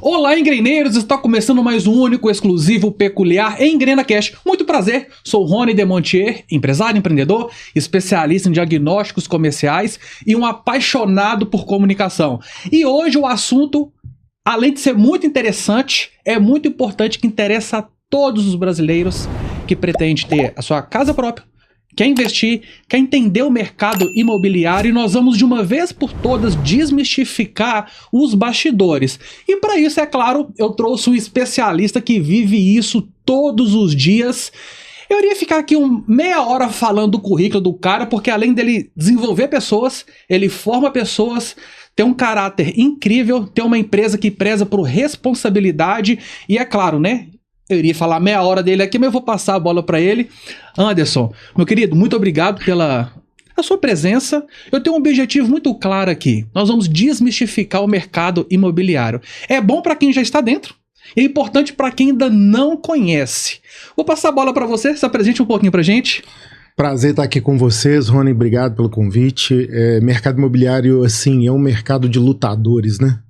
Olá, engreneiros! Está começando mais um único, exclusivo, peculiar EngrenaCast. Muito prazer, sou Rony Demontier, empresário, empreendedor, especialista em diagnósticos comerciais e um apaixonado por comunicação. E hoje o assunto, além de ser muito interessante, é muito importante, que interessa a todos os brasileiros que pretendem ter a sua casa própria, quer investir, quer entender o mercado imobiliário, e nós vamos de uma vez por todas desmistificar os bastidores. E para isso, é claro, eu trouxe um especialista que vive isso todos os dias. Eu iria ficar aqui meia hora falando do currículo do cara, porque além dele desenvolver pessoas, ele forma pessoas, tem um caráter incrível, tem uma empresa que preza por responsabilidade e, é claro, né? Eu iria falar meia hora dele aqui, mas eu vou passar a bola para ele. Anderson, meu querido, muito obrigado pela sua presença. Eu tenho um objetivo muito claro aqui. Nós vamos desmistificar o mercado imobiliário. É bom para quem já está dentro, e é importante para quem ainda não conhece. Vou passar a bola para você, se apresente um pouquinho para gente. Prazer estar aqui com vocês, Rony, obrigado pelo convite. Mercado imobiliário, assim, é um mercado de lutadores, né?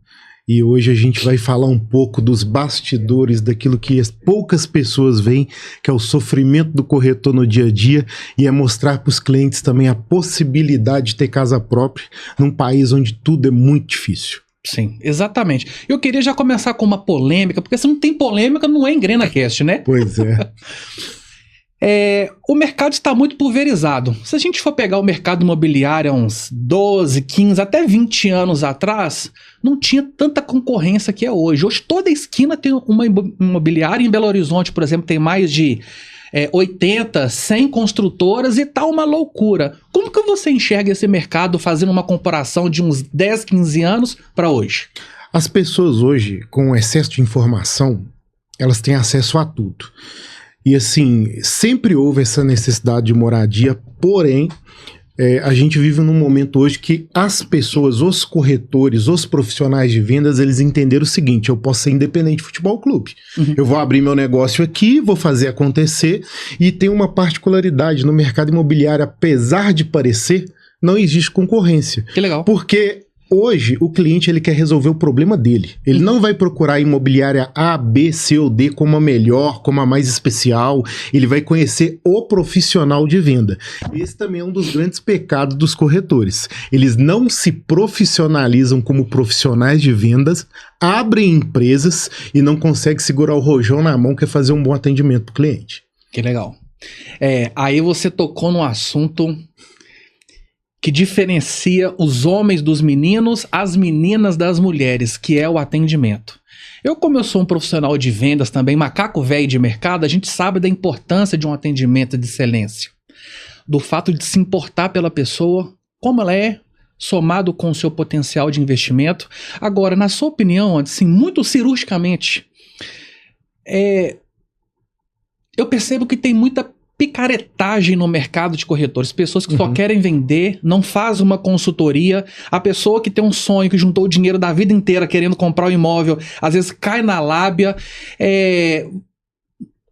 E hoje a gente vai falar um pouco dos bastidores, daquilo que poucas pessoas veem, que é o sofrimento do corretor no dia a dia, e é mostrar para os clientes também a possibilidade de ter casa própria num país onde tudo é muito difícil. Sim, exatamente. Eu queria já começar com uma polêmica, porque se não tem polêmica, não é EngrenaCast, né? Pois é. O mercado está muito pulverizado. Se a gente for pegar o mercado imobiliário há uns 12, 15, até 20 anos atrás, não tinha tanta concorrência que é hoje. Hoje toda esquina tem uma imobiliária. Em Belo Horizonte, por exemplo, tem mais de 80, 100 construtoras e tá uma loucura. Como que você enxerga esse mercado fazendo uma comparação de uns 10, 15 anos para hoje? As pessoas hoje, com o excesso de informação, elas têm acesso a tudo. E assim, sempre houve essa necessidade de moradia, porém, a gente vive num momento hoje que as pessoas, os corretores, os profissionais de vendas, eles entenderam o seguinte: eu posso ser independente de futebol clube. Eu vou abrir meu negócio aqui, vou fazer acontecer, e tem uma particularidade no mercado imobiliário, apesar de parecer, não existe concorrência. Que legal. Porque hoje, o cliente, ele quer resolver o problema dele. Ele não vai procurar a imobiliária A, B, C ou D como a melhor, como a mais especial. Ele vai conhecer o profissional de venda. Esse também é um dos grandes pecados dos corretores. Eles não se profissionalizam como profissionais de vendas, abrem empresas e não conseguem segurar o rojão na mão, que é fazer um bom atendimento para o cliente. Que legal. Aí você tocou num assunto que diferencia os homens dos meninos, as meninas das mulheres, que é o atendimento. Como eu sou um profissional de vendas também, macaco velho de mercado, a gente sabe da importância de um atendimento de excelência. Do fato de se importar pela pessoa, como ela é, somado com o seu potencial de investimento. Agora, na sua opinião, assim, muito cirurgicamente, eu percebo que tem muita picaretagem no mercado de corretores, pessoas que só querem vender, não faz uma consultoria. A pessoa que tem um sonho, que juntou o dinheiro da vida inteira querendo comprar um imóvel, às vezes cai na lábia.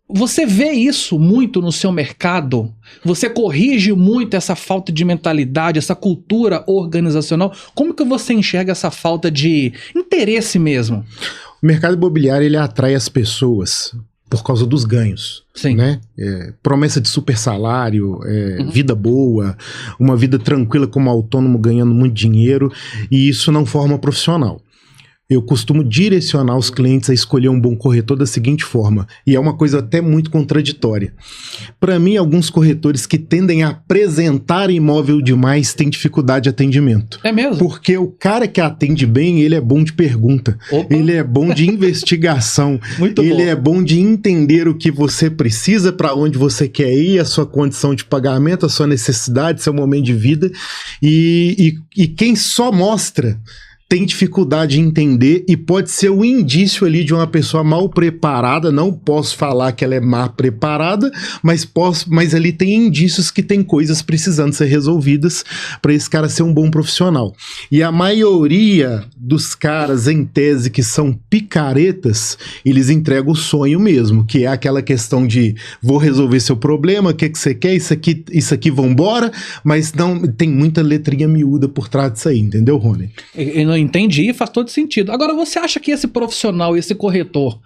Você vê isso muito no seu mercado? Você corrige muito essa falta de mentalidade, essa cultura organizacional? Como que você enxerga essa falta de interesse mesmo? O mercado imobiliário, ele atrai as pessoas por causa dos ganhos. Sim. Né? Promessa de super salário, vida boa, uma vida tranquila como autônomo, ganhando muito dinheiro, e isso não forma profissional. Eu costumo direcionar os clientes a escolher um bom corretor da seguinte forma, e é uma coisa até muito contraditória. Para mim, alguns corretores que tendem a apresentar imóvel demais têm dificuldade de atendimento. É mesmo? Porque o cara que atende bem, ele é bom de pergunta. Opa. Ele é bom de investigação. Muito ele bom. é bom de entender o que você precisa, para onde você quer ir, a sua condição de pagamento, a sua necessidade, seu momento de vida. E quem só mostra tem dificuldade em entender e pode ser um indício ali de uma pessoa mal preparada. Não posso falar que ela é mal preparada, mas ali tem indícios que tem coisas precisando ser resolvidas para esse cara ser um bom profissional. E a maioria dos caras, em tese, que são picaretas, eles entregam o sonho mesmo, que é aquela questão de vou resolver seu problema, o que você quer, isso aqui, vambora, mas não, tem muita letrinha miúda por trás disso aí, entendeu, Rony? Eu não entendi, faz todo sentido. Agora, você acha que esse profissional, esse corretor,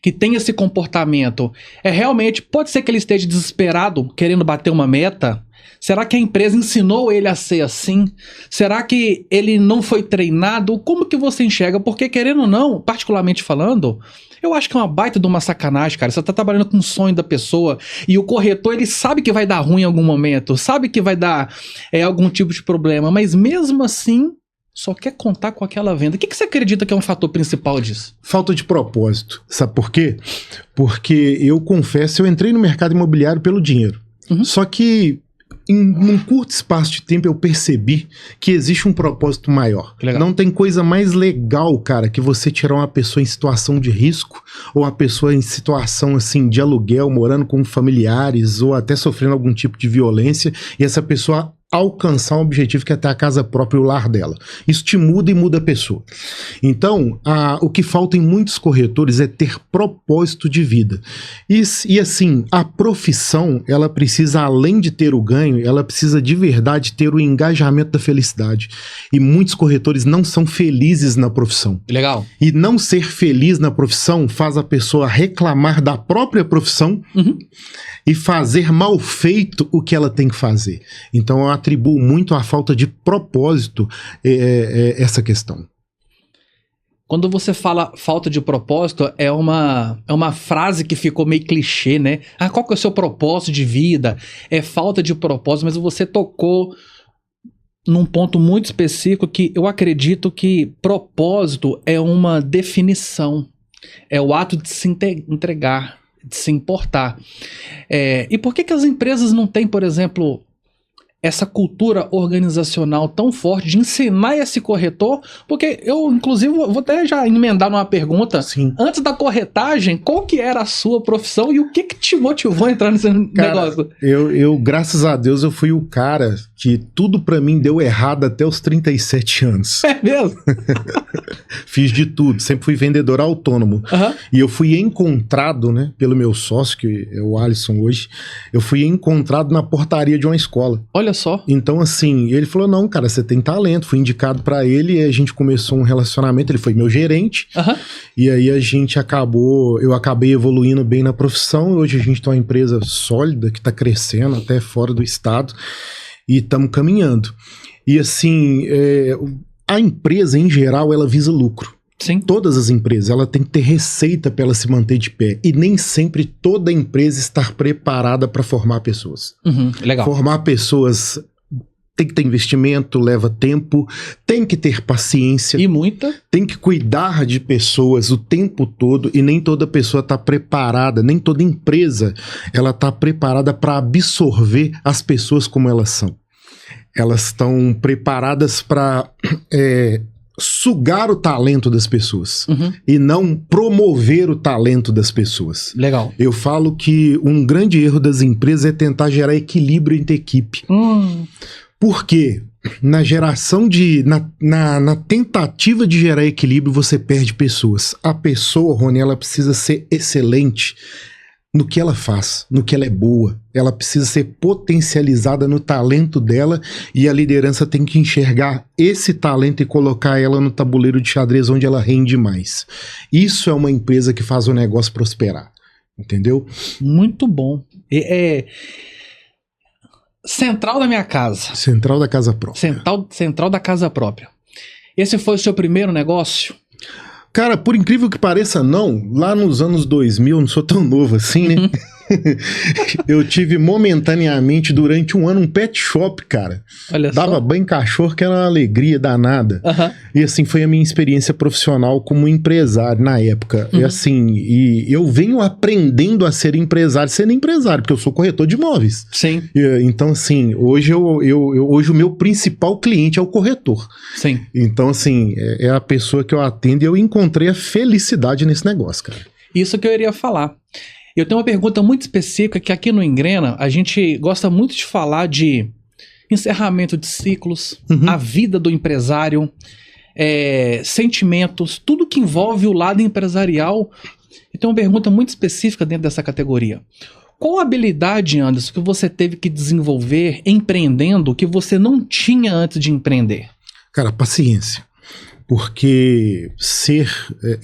que tem esse comportamento, realmente, pode ser que ele esteja desesperado, querendo bater uma meta? Será que a empresa ensinou ele a ser assim? Será que ele não foi treinado? Como que você enxerga? Porque, querendo ou não, particularmente falando, eu acho que é uma baita de uma sacanagem, cara. Você tá trabalhando com o sonho da pessoa e o corretor, ele sabe que vai dar ruim em algum momento, sabe que vai dar algum tipo de problema, mas mesmo assim só quer contar com aquela venda. O que você acredita que é um fator principal disso? Falta de propósito. Sabe por quê? Porque eu confesso, eu entrei no mercado imobiliário pelo dinheiro. Só que num curto espaço de tempo eu percebi que existe um propósito maior. Não tem coisa mais legal, cara, que você tirar uma pessoa em situação de risco ou uma pessoa em situação assim de aluguel, morando com familiares ou até sofrendo algum tipo de violência, e essa pessoa alcançar um objetivo que é ter a casa própria e o lar dela. Isso te muda e muda a pessoa. Então, o que falta em muitos corretores é ter propósito de vida. E assim, a profissão, ela precisa, além de ter o ganho, ela precisa de verdade ter o engajamento da felicidade. E muitos corretores não são felizes na profissão. Legal. E não ser feliz na profissão faz a pessoa reclamar da própria profissão e fazer mal feito o que ela tem que fazer. Então, eu atribuo muito à falta de propósito essa questão. Quando você fala falta de propósito, é uma frase que ficou meio clichê, né? Qual que é o seu propósito de vida? É falta de propósito, mas você tocou num ponto muito específico que eu acredito que propósito é uma definição. É o ato de se entregar, de se importar. E por que as empresas não têm, por exemplo, essa cultura organizacional tão forte de ensinar esse corretor? Porque eu, inclusive, vou até já emendar numa pergunta. Sim. Antes da corretagem, qual que era a sua profissão e o que te motivou a entrar nesse negócio? Eu, graças a Deus, eu fui o cara que tudo pra mim deu errado até os 37 anos. É mesmo? Fiz de tudo, sempre fui vendedor autônomo. E eu fui encontrado, né, pelo meu sócio, que é o Alisson hoje, eu fui encontrado na portaria de uma escola. Olha só. Então, assim, ele falou, não, cara, você tem talento. Fui indicado pra ele e a gente começou um relacionamento. Ele foi meu gerente. E aí eu acabei evoluindo bem na profissão. Hoje a gente tem uma empresa sólida que tá crescendo até fora do estado e estamos caminhando. E assim, a empresa em geral, ela visa lucro. Sim. Todas as empresas, ela tem que ter receita para ela se manter de pé. E nem sempre toda empresa está preparada para formar pessoas. Legal. Formar pessoas tem que ter investimento, leva tempo, tem que ter paciência. E muita. Tem que cuidar de pessoas o tempo todo e nem toda pessoa está preparada, nem toda empresa ela está preparada para absorver as pessoas como elas são. Elas estão preparadas para sugar o talento das pessoas e não promover o talento das pessoas. Legal. Eu falo que um grande erro das empresas é tentar gerar equilíbrio entre equipe. Por quê? Na geração na tentativa de gerar equilíbrio, você perde pessoas. A pessoa, Rony, ela precisa ser excelente no que ela faz, no que ela é boa. Ela precisa ser potencializada no talento dela e a liderança tem que enxergar esse talento e colocar ela no tabuleiro de xadrez onde ela rende mais. Isso é uma empresa que faz o negócio prosperar, entendeu? Muito bom. Central da minha casa. Central da casa própria. Central da casa própria. Esse foi o seu primeiro negócio? Cara, por incrível que pareça, não. Lá nos anos 2000, não sou tão novo assim, né? Eu tive momentaneamente durante um ano um pet shop, cara. Olha Dava só. banho em cachorro, que era uma alegria danada. Aham. E assim, foi a minha experiência profissional como empresário na época. E assim, e eu venho aprendendo a ser empresário, sendo empresário, porque eu sou corretor de imóveis. Sim, Então, assim, hoje, hoje o meu principal cliente é o corretor. sim. Então, assim, é a pessoa que eu atendo e eu encontrei a felicidade nesse negócio, cara. Isso que eu iria falar. Eu tenho uma pergunta muito específica que aqui no Engrena a gente gosta muito de falar de encerramento de ciclos, a vida do empresário, sentimentos, tudo que envolve o lado empresarial. Eu tenho uma pergunta muito específica dentro dessa categoria. Qual habilidade, Anderson, que você teve que desenvolver empreendendo que você não tinha antes de empreender? Cara, paciência. Porque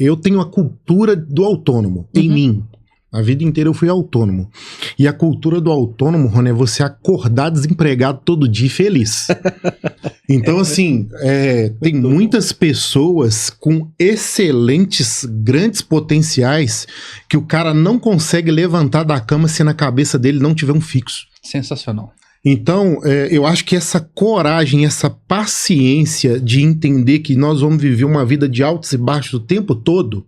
eu tenho a cultura do autônomo em mim. A vida inteira eu fui autônomo. E a cultura do autônomo, Rony, é você acordar desempregado todo dia feliz. Então, assim, tem muitas pessoas com excelentes, grandes potenciais que o cara não consegue levantar da cama se na cabeça dele não tiver um fixo. Sensacional. Então, eu acho que essa coragem, essa paciência de entender que nós vamos viver uma vida de altos e baixos o tempo todo,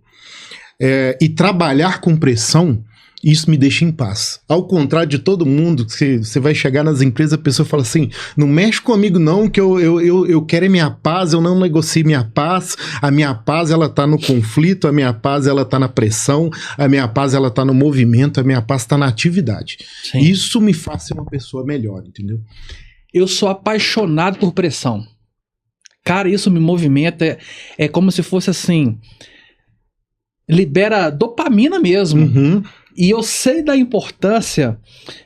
e trabalhar com pressão, isso me deixa em paz. Ao contrário de todo mundo, você vai chegar nas empresas, a pessoa fala assim, não mexe comigo não, que eu quero é minha paz, eu não negocio minha paz, a minha paz ela tá no conflito, a minha paz ela tá na pressão, a minha paz ela tá no movimento, a minha paz tá na atividade. Sim. Isso me faz ser uma pessoa melhor, entendeu? Eu sou apaixonado por pressão. Cara, isso me movimenta, é como se fosse assim, libera dopamina mesmo. E eu sei da importância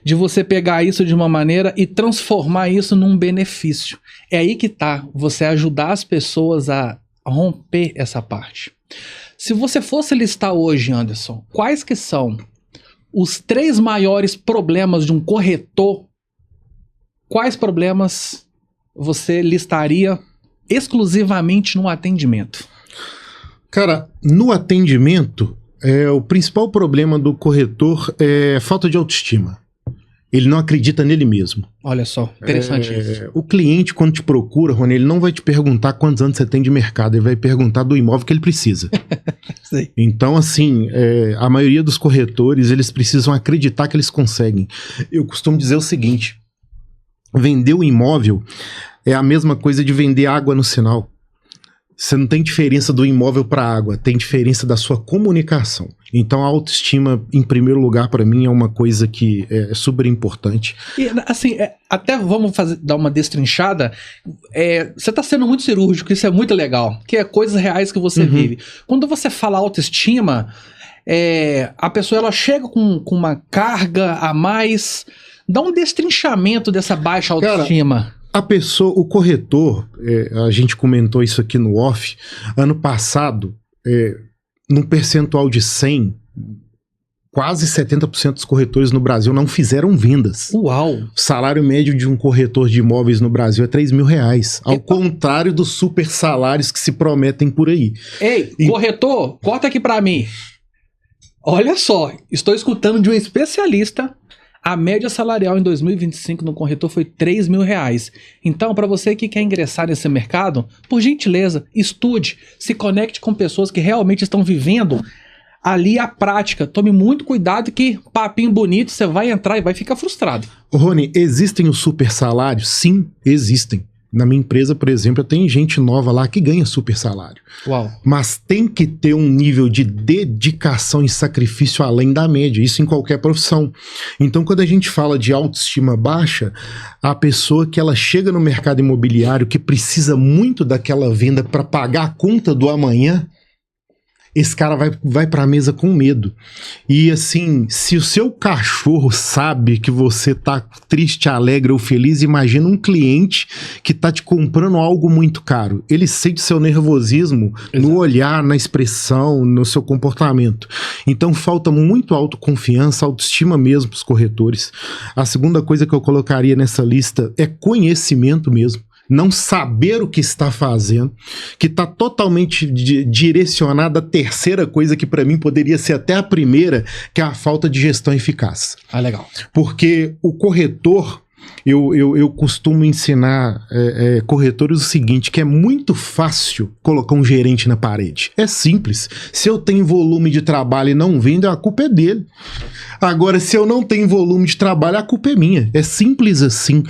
de você pegar isso de uma maneira e transformar isso num benefício. É aí que tá, você ajudar as pessoas a romper essa parte. Se você fosse listar hoje, Anderson, quais que são os 3 maiores problemas de um corretor, quais problemas você listaria exclusivamente no atendimento? Cara, no atendimento, o principal problema do corretor é falta de autoestima. Ele não acredita nele mesmo. Olha só, interessante isso. O cliente, quando te procura, Rony, ele não vai te perguntar quantos anos você tem de mercado, ele vai perguntar do imóvel que ele precisa. Sim. Então, assim, a maioria dos corretores, eles precisam acreditar que eles conseguem. Eu costumo dizer o seguinte, vender o imóvel é a mesma coisa de vender água no sinal. Você não tem diferença do imóvel para a água, tem diferença da sua comunicação. Então a autoestima, em primeiro lugar, para mim, é uma coisa que é super importante. E assim, até vamos dar uma destrinchada, você está sendo muito cirúrgico, isso é muito legal, que é coisas reais que você vive. Quando você fala autoestima, a pessoa ela chega com uma carga a mais, dá um destrinchamento dessa baixa autoestima. Cara, a pessoa, o corretor, a gente comentou isso aqui no off, ano passado, num percentual de 100, quase 70% dos corretores no Brasil não fizeram vendas. Uau! O salário médio de um corretor de imóveis no Brasil é R$3.000, ao contrário dos super salários que se prometem por aí. Ei, corretor, corta aqui pra mim. Olha só, estou escutando de um especialista. A média salarial em 2025 no corretor foi R$3.000. Então, para você que quer ingressar nesse mercado, por gentileza, estude, se conecte com pessoas que realmente estão vivendo ali a prática. Tome muito cuidado que papinho bonito, você vai entrar e vai ficar frustrado. Rony, existem os super salários? Sim, existem. Na minha empresa, por exemplo, tem gente nova lá que ganha super salário. Uau. Mas tem que ter um nível de dedicação e sacrifício além da média, isso em qualquer profissão. Então, quando a gente fala de autoestima baixa, a pessoa que ela chega no mercado imobiliário que precisa muito daquela venda para pagar a conta do amanhã, esse cara vai pra mesa com medo. E assim, se o seu cachorro sabe que você tá triste, alegre ou feliz, imagina um cliente que tá te comprando algo muito caro. Ele sente seu nervosismo no olhar, na expressão, no seu comportamento. Então falta muito autoconfiança, autoestima mesmo pros corretores. A segunda coisa que eu colocaria nessa lista é conhecimento mesmo. não saber o que está fazendo, que está totalmente direcionado à terceira coisa que para mim poderia ser até a primeira, que é a falta de gestão eficaz. Ah, legal. Porque o corretor, eu costumo ensinar corretores o seguinte, que é muito fácil colocar um gerente na parede. É simples. Se eu tenho volume de trabalho e não vendo, a culpa é dele. Agora, se eu não tenho volume de trabalho, a culpa é minha. É simples assim.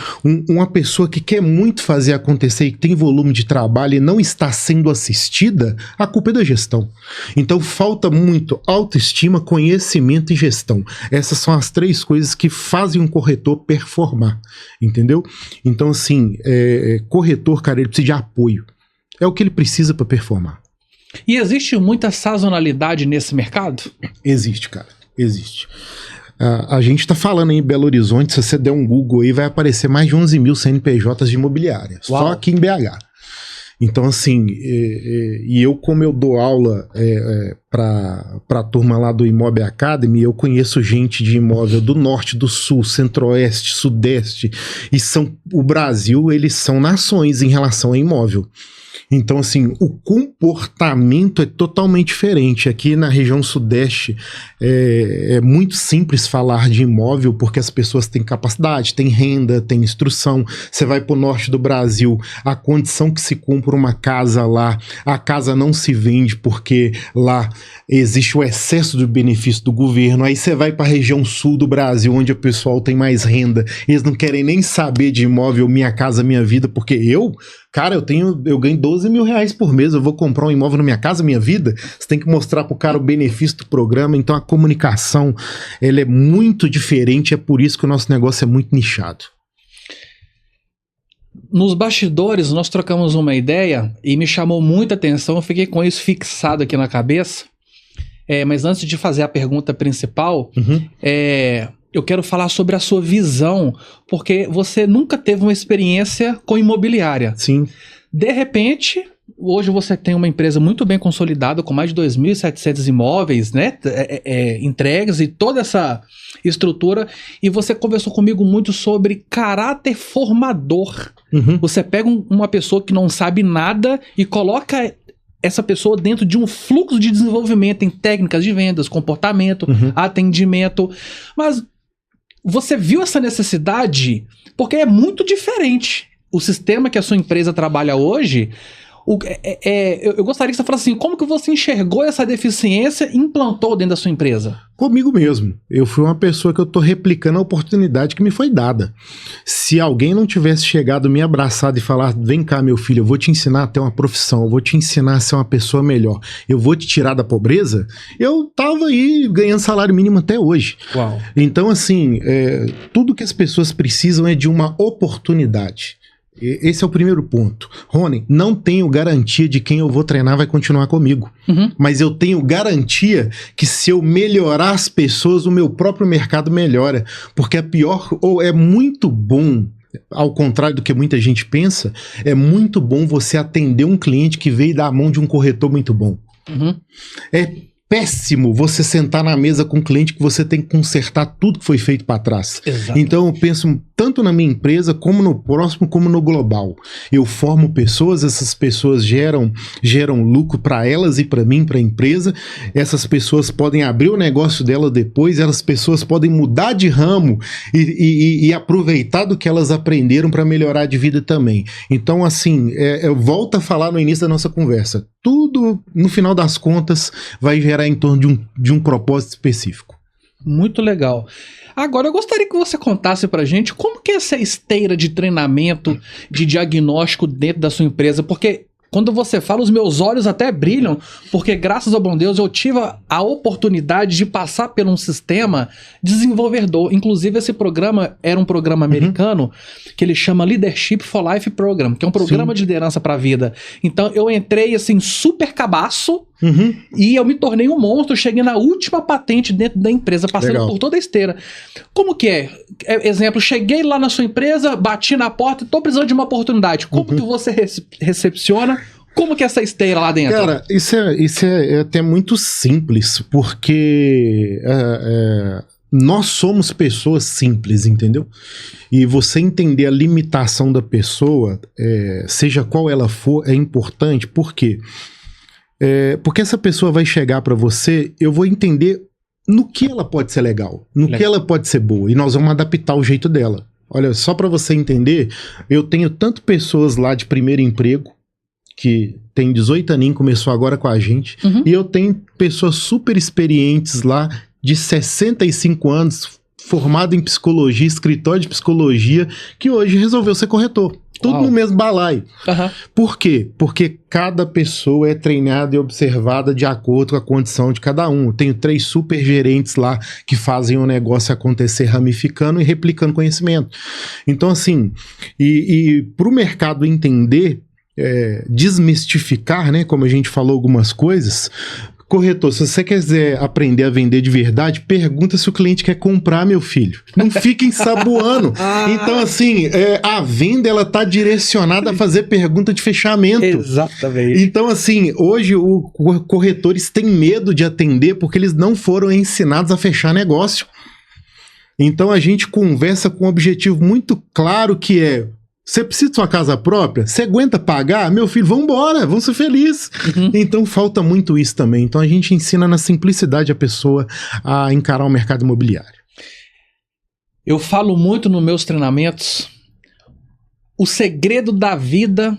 Uma pessoa que quer muito fazer acontecer e que tem volume de trabalho e não está sendo assistida, a culpa é da gestão. Então, falta muito autoestima, conhecimento e gestão. Essas são as três coisas que fazem um corretor performar. Entendeu? Então, assim, corretor, cara, ele precisa de apoio. É o que ele precisa para performar. E existe muita sazonalidade nesse mercado? Existe, cara. Existe. A gente tá falando aí em Belo Horizonte, se você der um Google aí, vai aparecer mais de 11 mil CNPJs de imobiliária. Uau. Só aqui em BH. Então, assim, como eu dou aula para a turma lá do Imob Academy, eu conheço gente de imóvel do norte, do sul, centro-oeste, sudeste, e o Brasil, eles são nações em relação a imóvel. Então, assim, o comportamento é totalmente diferente. Aqui na região sudeste é muito simples falar de imóvel porque as pessoas têm capacidade, têm renda, têm instrução. Você vai para o norte do Brasil, a condição que se compra uma casa lá, a casa não se vende porque lá existe o excesso do benefício do governo. Aí você vai para a região sul do Brasil, onde o pessoal tem mais renda. Eles não querem nem saber de imóvel, Minha Casa Minha Vida, porque cara, eu ganho 12 mil reais por mês, eu vou comprar um imóvel na Minha Casa Minha Vida. Você tem que mostrar pro cara o benefício do programa. Então a comunicação, ela é muito diferente, é por isso que o nosso negócio é muito nichado. Nos bastidores, nós trocamos uma ideia e me chamou muita atenção, eu fiquei com isso fixado aqui na cabeça. Mas antes de fazer a pergunta principal, eu quero falar sobre a sua visão, porque você nunca teve uma experiência com imobiliária. Sim. De repente, hoje você tem uma empresa muito bem consolidada, com mais de 2.700 imóveis, né, entregues e toda essa estrutura, e você conversou comigo muito sobre caráter formador. Uhum. Você pega uma pessoa que não sabe nada e coloca essa pessoa dentro de um fluxo de desenvolvimento em técnicas de vendas, comportamento, atendimento, mas você viu essa necessidade porque é muito diferente. O sistema que a sua empresa trabalha hoje, eu gostaria que você falasse assim, como que você enxergou essa deficiência e implantou dentro da sua empresa? Comigo mesmo. Eu fui uma pessoa que eu tô replicando a oportunidade que me foi dada. Se alguém não tivesse chegado, me abraçado e falar, vem cá meu filho, eu vou te ensinar a ter uma profissão, eu vou te ensinar a ser uma pessoa melhor, eu vou te tirar da pobreza, eu tava aí ganhando salário mínimo até hoje. Uau. Então assim, tudo que as pessoas precisam é de uma oportunidade. Esse é o primeiro ponto. Rony, não tenho garantia de quem eu vou treinar vai continuar comigo. Mas eu tenho garantia que se eu melhorar as pessoas, o meu próprio mercado melhora. Porque é muito bom, ao contrário do que muita gente pensa, é muito bom você atender um cliente que veio da mão de um corretor muito bom. É péssimo você sentar na mesa com um cliente que você tem que consertar tudo que foi feito para trás. Exato. Então eu penso tanto na minha empresa, como no próximo, como no global. Eu formo pessoas, essas pessoas geram lucro para elas e para mim, para a empresa. Essas pessoas podem abrir o negócio dela depois, essas pessoas podem mudar de ramo e aproveitar do que elas aprenderam para melhorar de vida também. Então, assim, eu volto a falar no início da nossa conversa. Tudo, no final das contas, vai gerar em torno de um propósito específico. Muito legal. Agora, eu gostaria que você contasse pra gente como que é essa esteira de treinamento, de diagnóstico dentro da sua empresa, porque quando você fala, os meus olhos até brilham, porque graças ao bom Deus eu tive a oportunidade de passar por um sistema desenvolvedor. Inclusive esse programa era um programa americano que ele chama Leadership for Life Program, que é um programa de liderança para a vida. Então eu entrei assim super cabaço e eu me tornei um monstro, cheguei na última patente dentro da empresa, passando por toda a esteira. Como que é? Exemplo, cheguei lá na sua empresa, bati na porta e tô precisando de uma oportunidade. Como que você recepciona? Como que é essa esteira lá dentro? Cara, isso é até muito simples, porque nós somos pessoas simples, entendeu? E você entender a limitação da pessoa, seja qual ela for, é importante. Por quê? Porque essa pessoa vai chegar para você, eu vou entender no que ela pode ser legal, que ela pode ser boa, e nós vamos adaptar o jeito dela. Olha, só para você entender, eu tenho tanto pessoas lá de primeiro emprego, que tem 18 aninhos, começou agora com a gente, e eu tenho pessoas super experientes lá, de 65 anos, formado em psicologia, escritório de psicologia, que hoje resolveu ser corretor. Tudo no mesmo balaio. Por quê? Porque cada pessoa é treinada e observada de acordo com a condição de cada um. Eu tenho 3 super gerentes lá que fazem o negócio acontecer ramificando e replicando conhecimento. Então, assim, e para o mercado entender, desmistificar, né, como a gente falou algumas coisas... Corretor, se você quiser aprender a vender de verdade, pergunta se o cliente quer comprar, meu filho. Não fica ensaboando. Então, assim, a venda, ela tá direcionada a fazer pergunta de fechamento. Exatamente. Então, assim, hoje os corretores têm medo de atender porque eles não foram ensinados a fechar negócio. Então, a gente conversa com um objetivo muito claro que é: você precisa de sua casa própria? Você aguenta pagar? Meu filho, vambora, vamos ser felizes. Então falta muito isso também. Então a gente ensina na simplicidade a pessoa a encarar o mercado imobiliário. Eu falo muito nos meus treinamentos, o segredo da vida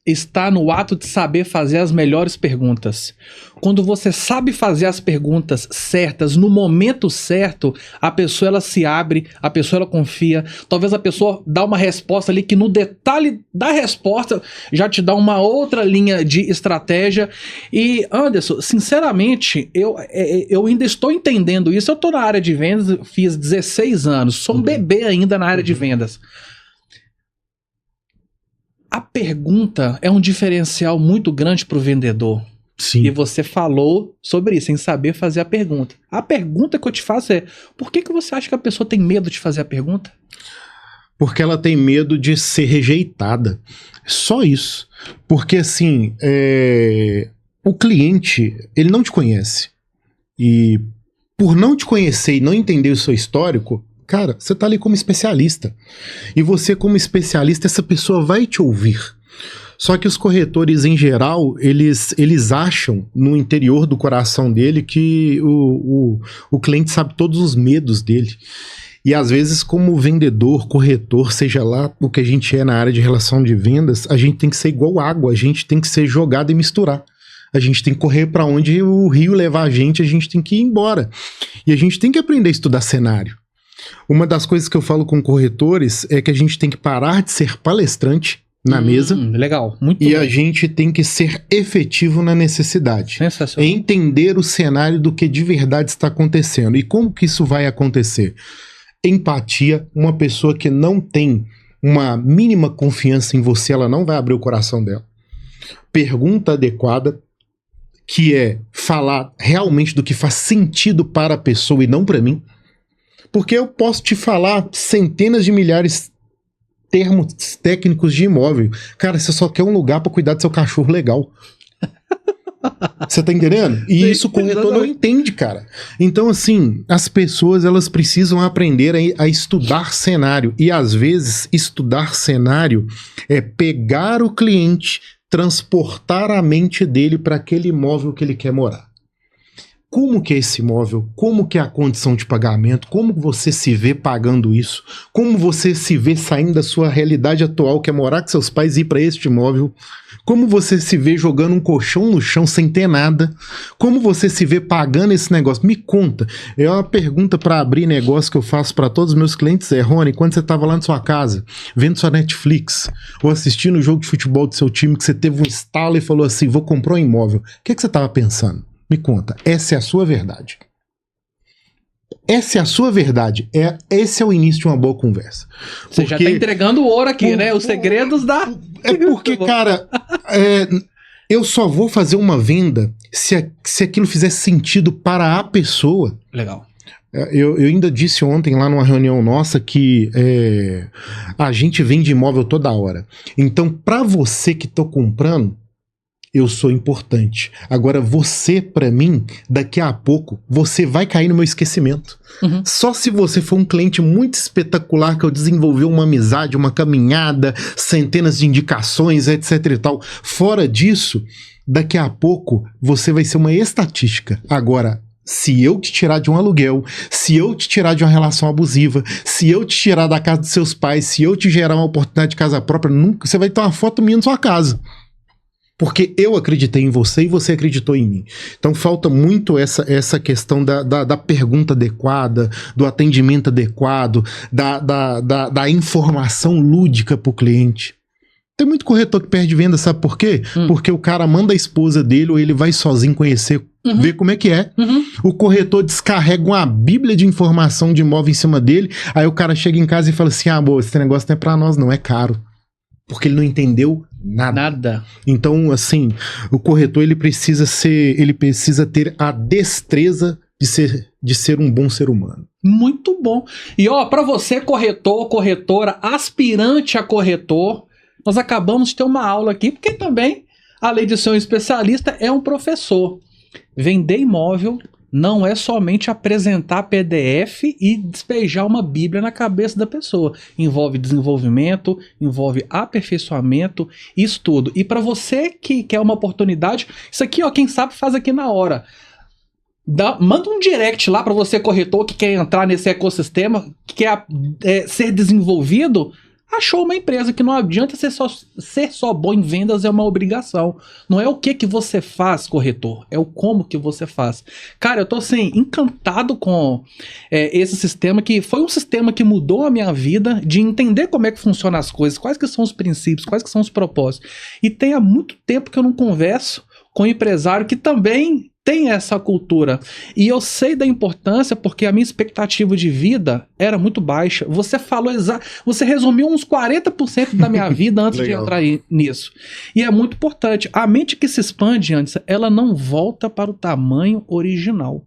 está no ato de saber fazer as melhores perguntas. Quando você sabe fazer as perguntas certas, no momento certo, a pessoa ela se abre, a pessoa ela confia. Talvez a pessoa dá uma resposta ali que no detalhe da resposta já te dá uma outra linha de estratégia. E Anderson, sinceramente, eu ainda estou entendendo isso. Eu estou na área de vendas, fiz 16 anos, sou um bebê ainda na área de vendas. A pergunta é um diferencial muito grande para o vendedor. Sim. E você falou sobre isso, em saber fazer a pergunta. A pergunta que eu te faço é: por que você acha que a pessoa tem medo de fazer a pergunta? Porque ela tem medo de ser rejeitada. Só isso. Porque, assim, o cliente, ele não te conhece. E por não te conhecer e não entender o seu histórico, cara, você tá ali como especialista. E você, como especialista, essa pessoa vai te ouvir. Só que os corretores, em geral, eles acham no interior do coração dele que o cliente sabe todos os medos dele. E às vezes, como vendedor, corretor, seja lá o que a gente é na área de relação de vendas, a gente tem que ser igual água, a gente tem que ser jogado e misturar. A gente tem que correr para onde o rio levar a gente tem que ir embora. E a gente tem que aprender a estudar cenário. Uma das coisas que eu falo com corretores é que a gente tem que parar de ser palestrante na mesa. Legal, muito e bom. A gente tem que ser efetivo na necessidade. Sensacional. Entender o cenário do que de verdade está acontecendo. E como que isso vai acontecer? Empatia. Uma pessoa que não tem uma mínima confiança em você, ela não vai abrir o coração dela. Pergunta adequada, que é falar realmente do que faz sentido para a pessoa e não para mim. Porque eu posso te falar centenas de milhares de termos técnicos de imóvel. Cara, você só quer um lugar para cuidar do seu cachorro legal. Você tá entendendo? E isso o corretor não entende, cara. Então, assim, as pessoas, elas precisam aprender a estudar cenário. E, às vezes, estudar cenário é pegar o cliente, transportar a mente dele para aquele imóvel que ele quer morar. Como que é esse imóvel? Como que é a condição de pagamento? Como você se vê pagando isso? Como você se vê saindo da sua realidade atual, que é morar com seus pais e ir para este imóvel? Como você se vê jogando um colchão no chão sem ter nada? Como você se vê pagando esse negócio? Me conta. É uma pergunta para abrir negócio que eu faço para todos os meus clientes. Rony, quando você estava lá na sua casa, vendo sua Netflix, ou assistindo o jogo de futebol do seu time, que você teve um estalo e falou assim, vou comprar um imóvel. O que você estava pensando? Me conta, essa é a sua verdade. Essa é a sua verdade. Esse é o início de uma boa conversa. Você já tá entregando ouro aqui, né? Os segredos da... É porque, cara, eu só vou fazer uma venda se aquilo fizer sentido para a pessoa. Legal. Eu ainda disse ontem lá numa reunião nossa que a gente vende imóvel toda hora. Então, para você que tá comprando, eu sou importante. Agora você, pra mim, daqui a pouco, você vai cair no meu esquecimento. Só se você for um cliente muito espetacular, que eu desenvolvi uma amizade, uma caminhada, centenas de indicações, etc e tal. Fora disso, daqui a pouco, você vai ser uma estatística. Agora, se eu te tirar de um aluguel, se eu te tirar de uma relação abusiva, se eu te tirar da casa dos seus pais, se eu te gerar uma oportunidade de casa própria, nunca você vai ter uma foto minha na sua casa. Porque eu acreditei em você e você acreditou em mim. Então falta muito essa questão da pergunta adequada, do atendimento adequado, da informação lúdica para o cliente. Tem muito corretor que perde venda, sabe por quê? Porque o cara manda a esposa dele ou ele vai sozinho conhecer, ver como é que é. O corretor descarrega uma bíblia de informação de imóvel em cima dele, aí o cara chega em casa e fala assim, boa, esse negócio não é pra nós não, é caro. Porque ele não entendeu nada. Então, assim, o corretor ele precisa ter a destreza de ser um bom ser humano. Muito bom. E ó, para você corretor, corretora, aspirante a corretor, nós acabamos de ter uma aula aqui, porque também, além de ser um especialista, é um professor. Vender imóvel não é somente apresentar PDF e despejar uma bíblia na cabeça da pessoa. Envolve desenvolvimento, envolve aperfeiçoamento, isso tudo. E para você que quer uma oportunidade, isso aqui, ó, quem sabe faz aqui na hora. Manda um direct lá para você, corretor, que quer entrar nesse ecossistema, que quer ser desenvolvido. Achou uma empresa que não adianta ser só bom em vendas, é uma obrigação. Não é o que você faz, corretor, é o como que você faz. Cara, eu tô assim, encantado com esse sistema, que foi um sistema que mudou a minha vida, de entender como é que funcionam as coisas, quais que são os princípios, quais que são os propósitos. E tem há muito tempo que eu não converso com um empresário que também tem essa cultura. E eu sei da importância porque a minha expectativa de vida era muito baixa. Você falou você resumiu uns 40% da minha vida antes de entrar nisso. E é muito importante. A mente que se expande antes, ela não volta para o tamanho original.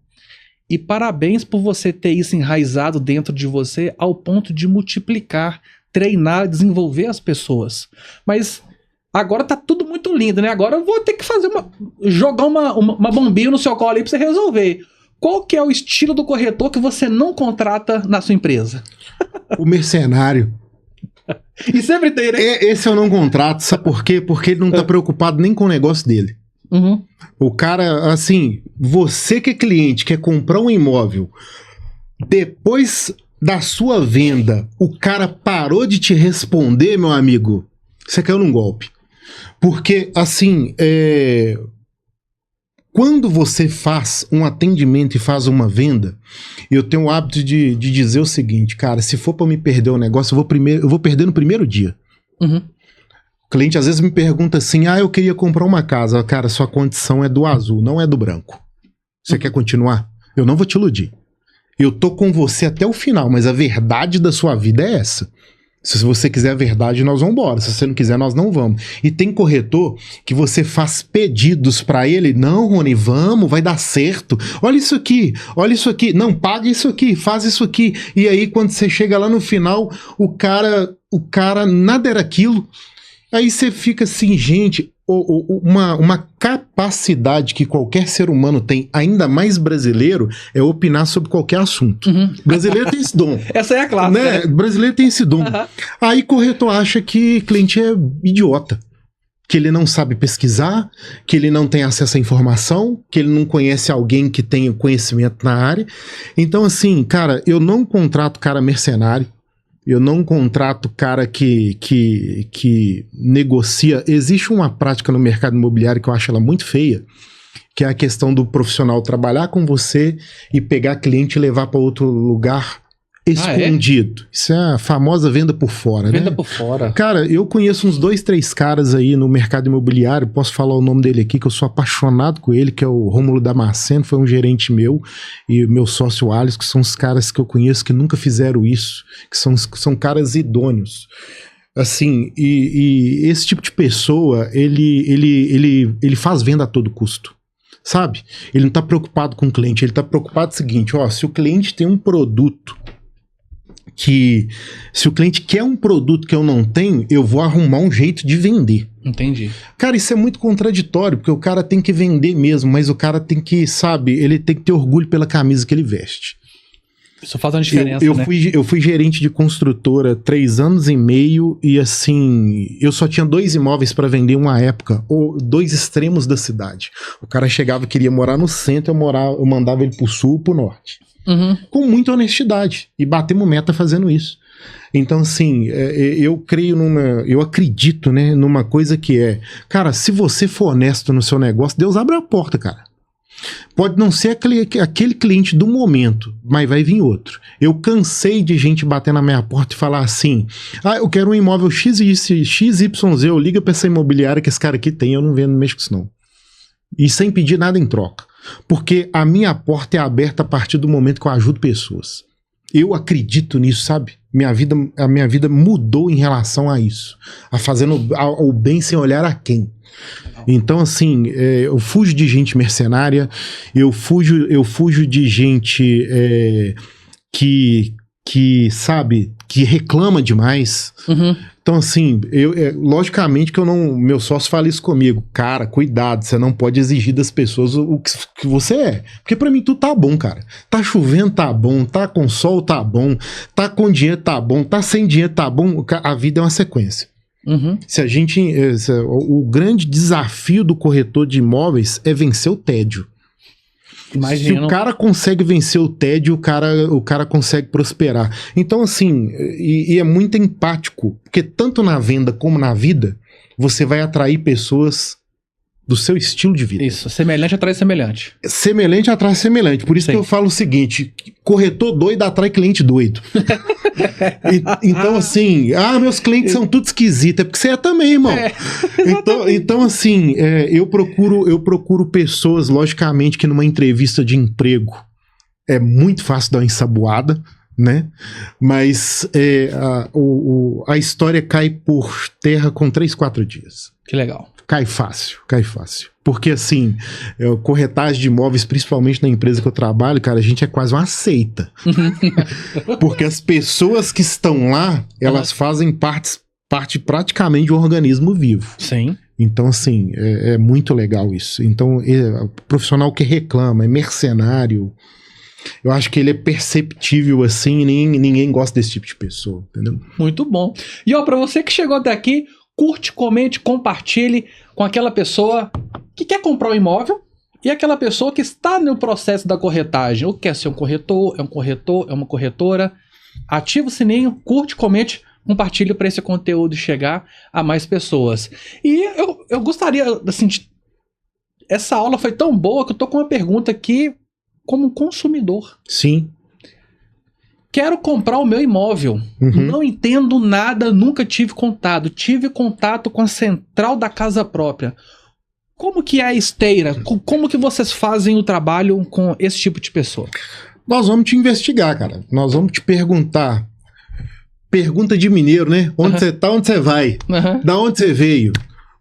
E parabéns por você ter isso enraizado dentro de você ao ponto de multiplicar, treinar, desenvolver as pessoas. Mas agora tá tudo muito lindo, né? Agora eu vou ter que jogar uma bombinha no seu colo aí pra você resolver. Qual que é o estilo do corretor que você não contrata na sua empresa? O mercenário. E sempre tem, né? Esse eu não contrato, sabe por quê? Porque ele não tá preocupado nem com o negócio dele. O cara, assim, você que é cliente, quer comprar um imóvel, depois da sua venda, o cara parou de te responder, meu amigo, você caiu num golpe. Porque, assim, quando você faz um atendimento e faz uma venda, eu tenho o hábito de dizer o seguinte, cara, se for para me perder o negócio, eu vou perder no primeiro dia. O cliente às vezes me pergunta assim, eu queria comprar uma casa. Cara, sua condição é do azul, não é do branco. Você quer continuar? Eu não vou te iludir. Eu tô com você até o final, mas a verdade da sua vida é essa. Se você quiser a verdade, nós vamos embora. Se você não quiser, nós não vamos. E tem corretor que você faz pedidos pra ele. Não, Rony, vamos, vai dar certo. Olha isso aqui, olha isso aqui. Não, paga isso aqui, faz isso aqui. E aí, quando você chega lá no final, o cara nada era aquilo. Aí você fica assim, gente, uma capacidade que qualquer ser humano tem, ainda mais brasileiro, é opinar sobre qualquer assunto. Brasileiro tem esse dom. Essa é a clássica. Né? Brasileiro tem esse dom. Aí corretor acha que cliente é idiota. Que ele não sabe pesquisar, que ele não tem acesso à informação, que ele não conhece alguém que tenha conhecimento na área. Então, assim, cara, eu não contrato cara mercenário. Eu não contrato cara que negocia. Existe uma prática no mercado imobiliário que eu acho ela muito feia, que é a questão do profissional trabalhar com você e pegar cliente e levar para outro lugar escondido. Isso é a famosa venda por fora, Venda né? por fora. Cara, eu conheço uns 2, 3 caras aí no mercado imobiliário, posso falar o nome dele aqui, que eu sou apaixonado com ele, que é o Rômulo Damasceno, foi um gerente meu, e meu sócio Alisson, que são os caras que eu conheço que nunca fizeram isso, que são caras idôneos. Assim, e esse tipo de pessoa, ele faz venda a todo custo. Sabe? Ele não tá preocupado com o cliente, ele tá preocupado com o seguinte, se o cliente tem um produto se o cliente quer um produto que eu não tenho, eu vou arrumar um jeito de vender. Entendi. Cara, isso é muito contraditório, porque o cara tem que vender mesmo, mas o cara tem que, sabe, ele tem que ter orgulho pela camisa que ele veste. Isso faz uma diferença, eu né? Eu fui gerente de construtora 3 anos e meio e, assim, eu só tinha 2 imóveis para vender uma época, ou 2 extremos da cidade. O cara chegava e queria morar no centro, eu mandava ele pro sul ou pro norte. Com muita honestidade. E batemos meta fazendo isso. Então, assim, eu eu acredito, né, numa coisa que cara, se você for honesto no seu negócio, Deus abre a porta, cara. Pode não ser aquele cliente do momento, mas vai vir outro. Eu cansei de gente bater na minha porta e falar assim, eu quero um imóvel XYZ, liga pra essa imobiliária que esse cara aqui tem, eu não vendo, não mexo com isso não. E sem pedir nada em troca. Porque a minha porta é aberta a partir do momento que eu ajudo pessoas. Eu acredito nisso, sabe? A minha vida mudou em relação a isso. A fazendo o bem sem olhar a quem. Então, assim, eu fujo de gente mercenária, eu fujo de gente que sabe, que reclama demais. Então, assim, logicamente que meu sócio fala isso comigo. Cara, cuidado, você não pode exigir das pessoas o que você é. Porque pra mim tudo tá bom, cara. Tá chovendo, tá bom. Tá com sol, tá bom. Tá com dinheiro, tá bom. Tá sem dinheiro, tá bom. A vida é uma sequência. Se a gente... o grande desafio do corretor de imóveis é vencer o tédio. Imagina. Se o cara consegue vencer o tédio, o cara consegue prosperar. Então, assim, e é muito empático, porque tanto na venda como na vida, você vai atrair pessoas do seu estilo de vida. Isso, semelhante atrai semelhante. Semelhante atrai semelhante. Por isso que eu falo o seguinte, corretor doido atrai cliente doido. Então, assim, meus clientes são tudo esquisitos, é porque você é também, irmão. Então, assim, eu procuro pessoas, logicamente, que numa entrevista de emprego é muito fácil dar uma ensaboada, né? Mas a história cai por terra com 3, 4 dias. Que legal. Cai fácil. Porque, assim, corretagem de imóveis, principalmente na empresa que eu trabalho, cara, a gente é quase uma seita. Porque as pessoas que estão lá, elas fazem parte praticamente de um organismo vivo. Sim. Então, assim, é muito legal isso. Então, o profissional que reclama, é mercenário, eu acho que ele é perceptível, assim, e ninguém gosta desse tipo de pessoa, entendeu? Muito bom. E, pra você que chegou até aqui, curte, comente, compartilhe com aquela pessoa que quer comprar um imóvel e aquela pessoa que está no processo da corretagem, ou quer ser um corretor, é uma corretora. Ativa o sininho, curte, comente, compartilhe para esse conteúdo chegar a mais pessoas. E eu gostaria, assim, essa aula foi tão boa que eu tô com uma pergunta aqui como consumidor. Sim. Quero comprar o meu imóvel. Não entendo nada, nunca tive contato. Tive contato com a central da casa própria. Como que é a esteira? Como que vocês fazem o trabalho com esse tipo de pessoa? Nós vamos te investigar, cara. Nós vamos te perguntar. Pergunta de mineiro, né? Onde você tá, onde você vai? Da onde você veio?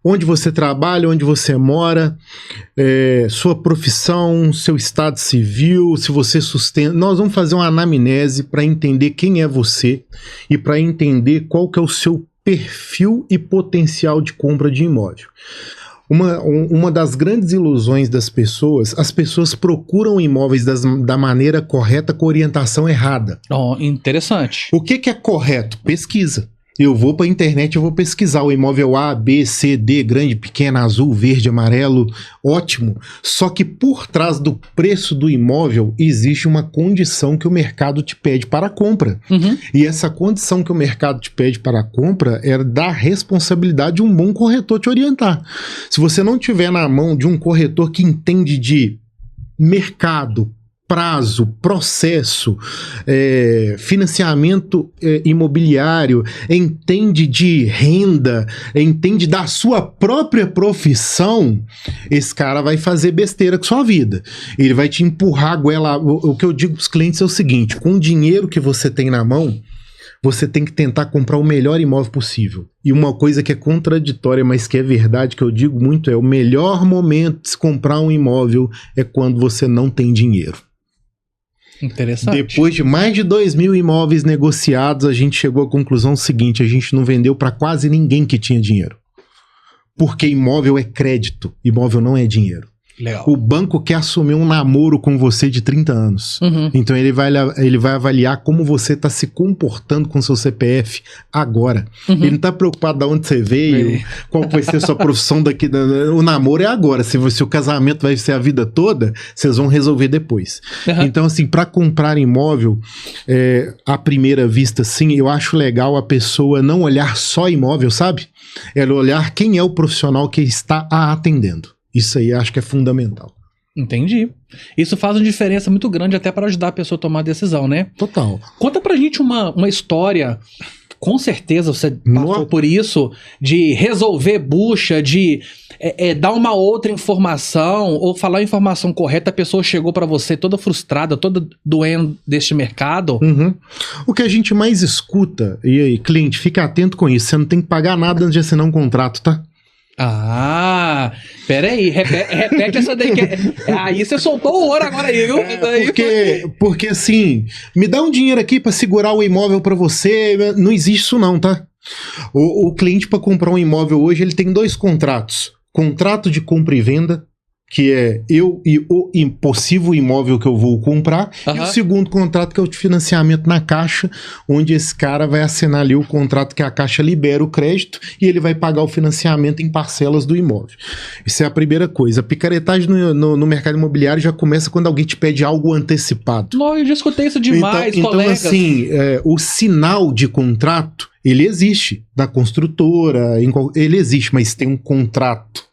Onde você trabalha, onde você mora, sua profissão, seu estado civil, se você sustenta. Nós vamos fazer uma anamnese para entender quem é você e para entender qual que é o seu perfil e potencial de compra de imóvel. Uma das grandes ilusões das pessoas, as pessoas procuram imóveis da maneira correta com orientação errada. Interessante. O que é correto? Pesquisa. Eu vou para a internet, eu vou pesquisar o imóvel A, B, C, D, grande, pequeno, azul, verde, amarelo, ótimo. Só que por trás do preço do imóvel existe uma condição que o mercado te pede para a compra. E essa condição que o mercado te pede para a compra é da responsabilidade de um bom corretor te orientar. Se você não tiver na mão de um corretor que entende de mercado, prazo, processo, financiamento imobiliário, entende de renda, entende da sua própria profissão, esse cara vai fazer besteira com sua vida. Ele vai te empurrar a goela. O que eu digo para os clientes é o seguinte: com o dinheiro que você tem na mão, você tem que tentar comprar o melhor imóvel possível. E uma coisa que é contraditória, mas que é verdade, que eu digo muito, é o melhor momento de se comprar um imóvel é quando você não tem dinheiro. Interessante. Depois de mais de 2.000 imóveis negociados, a gente chegou à conclusão seguinte: a gente não vendeu para quase ninguém que tinha dinheiro. Porque imóvel é crédito, imóvel não é dinheiro. Legal. O banco quer assumir um namoro com você de 30 anos. Uhum. Então ele vai avaliar como você está se comportando com seu CPF agora. Uhum. Ele não está preocupado de onde você veio, qual vai ser a sua profissão daqui. O namoro é agora. Se o casamento vai ser a vida toda, vocês vão resolver depois. Uhum. Então, assim, para comprar imóvel, à primeira vista, sim, eu acho legal a pessoa não olhar só imóvel, sabe? Ela olhar quem é o profissional que está a atendendo. Isso aí acho que é fundamental. Entendi. Isso faz uma diferença muito grande até para ajudar a pessoa a tomar a decisão, né? Total. Conta pra gente uma história, com certeza você passou por isso, de resolver bucha, de dar uma outra informação ou falar a informação correta, a pessoa chegou pra você toda frustrada, toda doendo deste mercado. Uhum. O que a gente mais escuta, e aí, cliente, fica atento com isso, você não tem que pagar nada antes de assinar um contrato, tá? Ah, peraí, repete essa daí. Aí você soltou o ouro agora aí, viu? Porque assim, me dá um dinheiro aqui pra segurar o imóvel pra você, não existe isso não, tá? O cliente para comprar um imóvel hoje, ele tem 2 contratos. Contrato de compra e venda, que é eu e o possível imóvel que eu vou comprar, e o segundo contrato que é o de financiamento na Caixa, onde esse cara vai assinar ali o contrato que a Caixa libera o crédito e ele vai pagar o financiamento em parcelas do imóvel. Isso é a primeira coisa. A picaretagem no mercado imobiliário já começa quando alguém te pede algo antecipado. Não, eu já escutei isso demais, colegas. Então assim, o sinal de contrato, ele existe na construtora, ele existe, mas tem um contrato.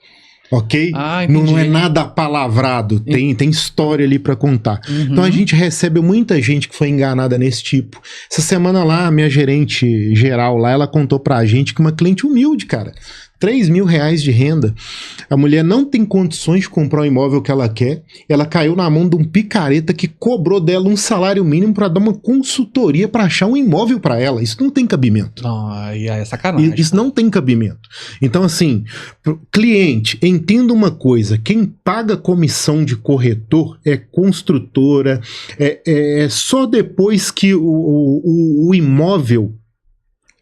Ok? Não é nada palavrado, tem história ali pra contar. Uhum. Então a gente recebe muita gente que foi enganada nesse tipo. Essa semana lá, a minha gerente geral lá, ela contou pra gente que uma cliente humilde, cara, R$3.000 de renda. A mulher não tem condições de comprar o imóvel que ela quer. Ela caiu na mão de um picareta que cobrou dela um salário mínimo para dar uma consultoria para achar um imóvel para ela. Isso não tem cabimento. Não, é sacanagem. Isso não tem cabimento. Então, assim, cliente, entenda uma coisa: quem paga comissão de corretor é construtora, é só depois que o imóvel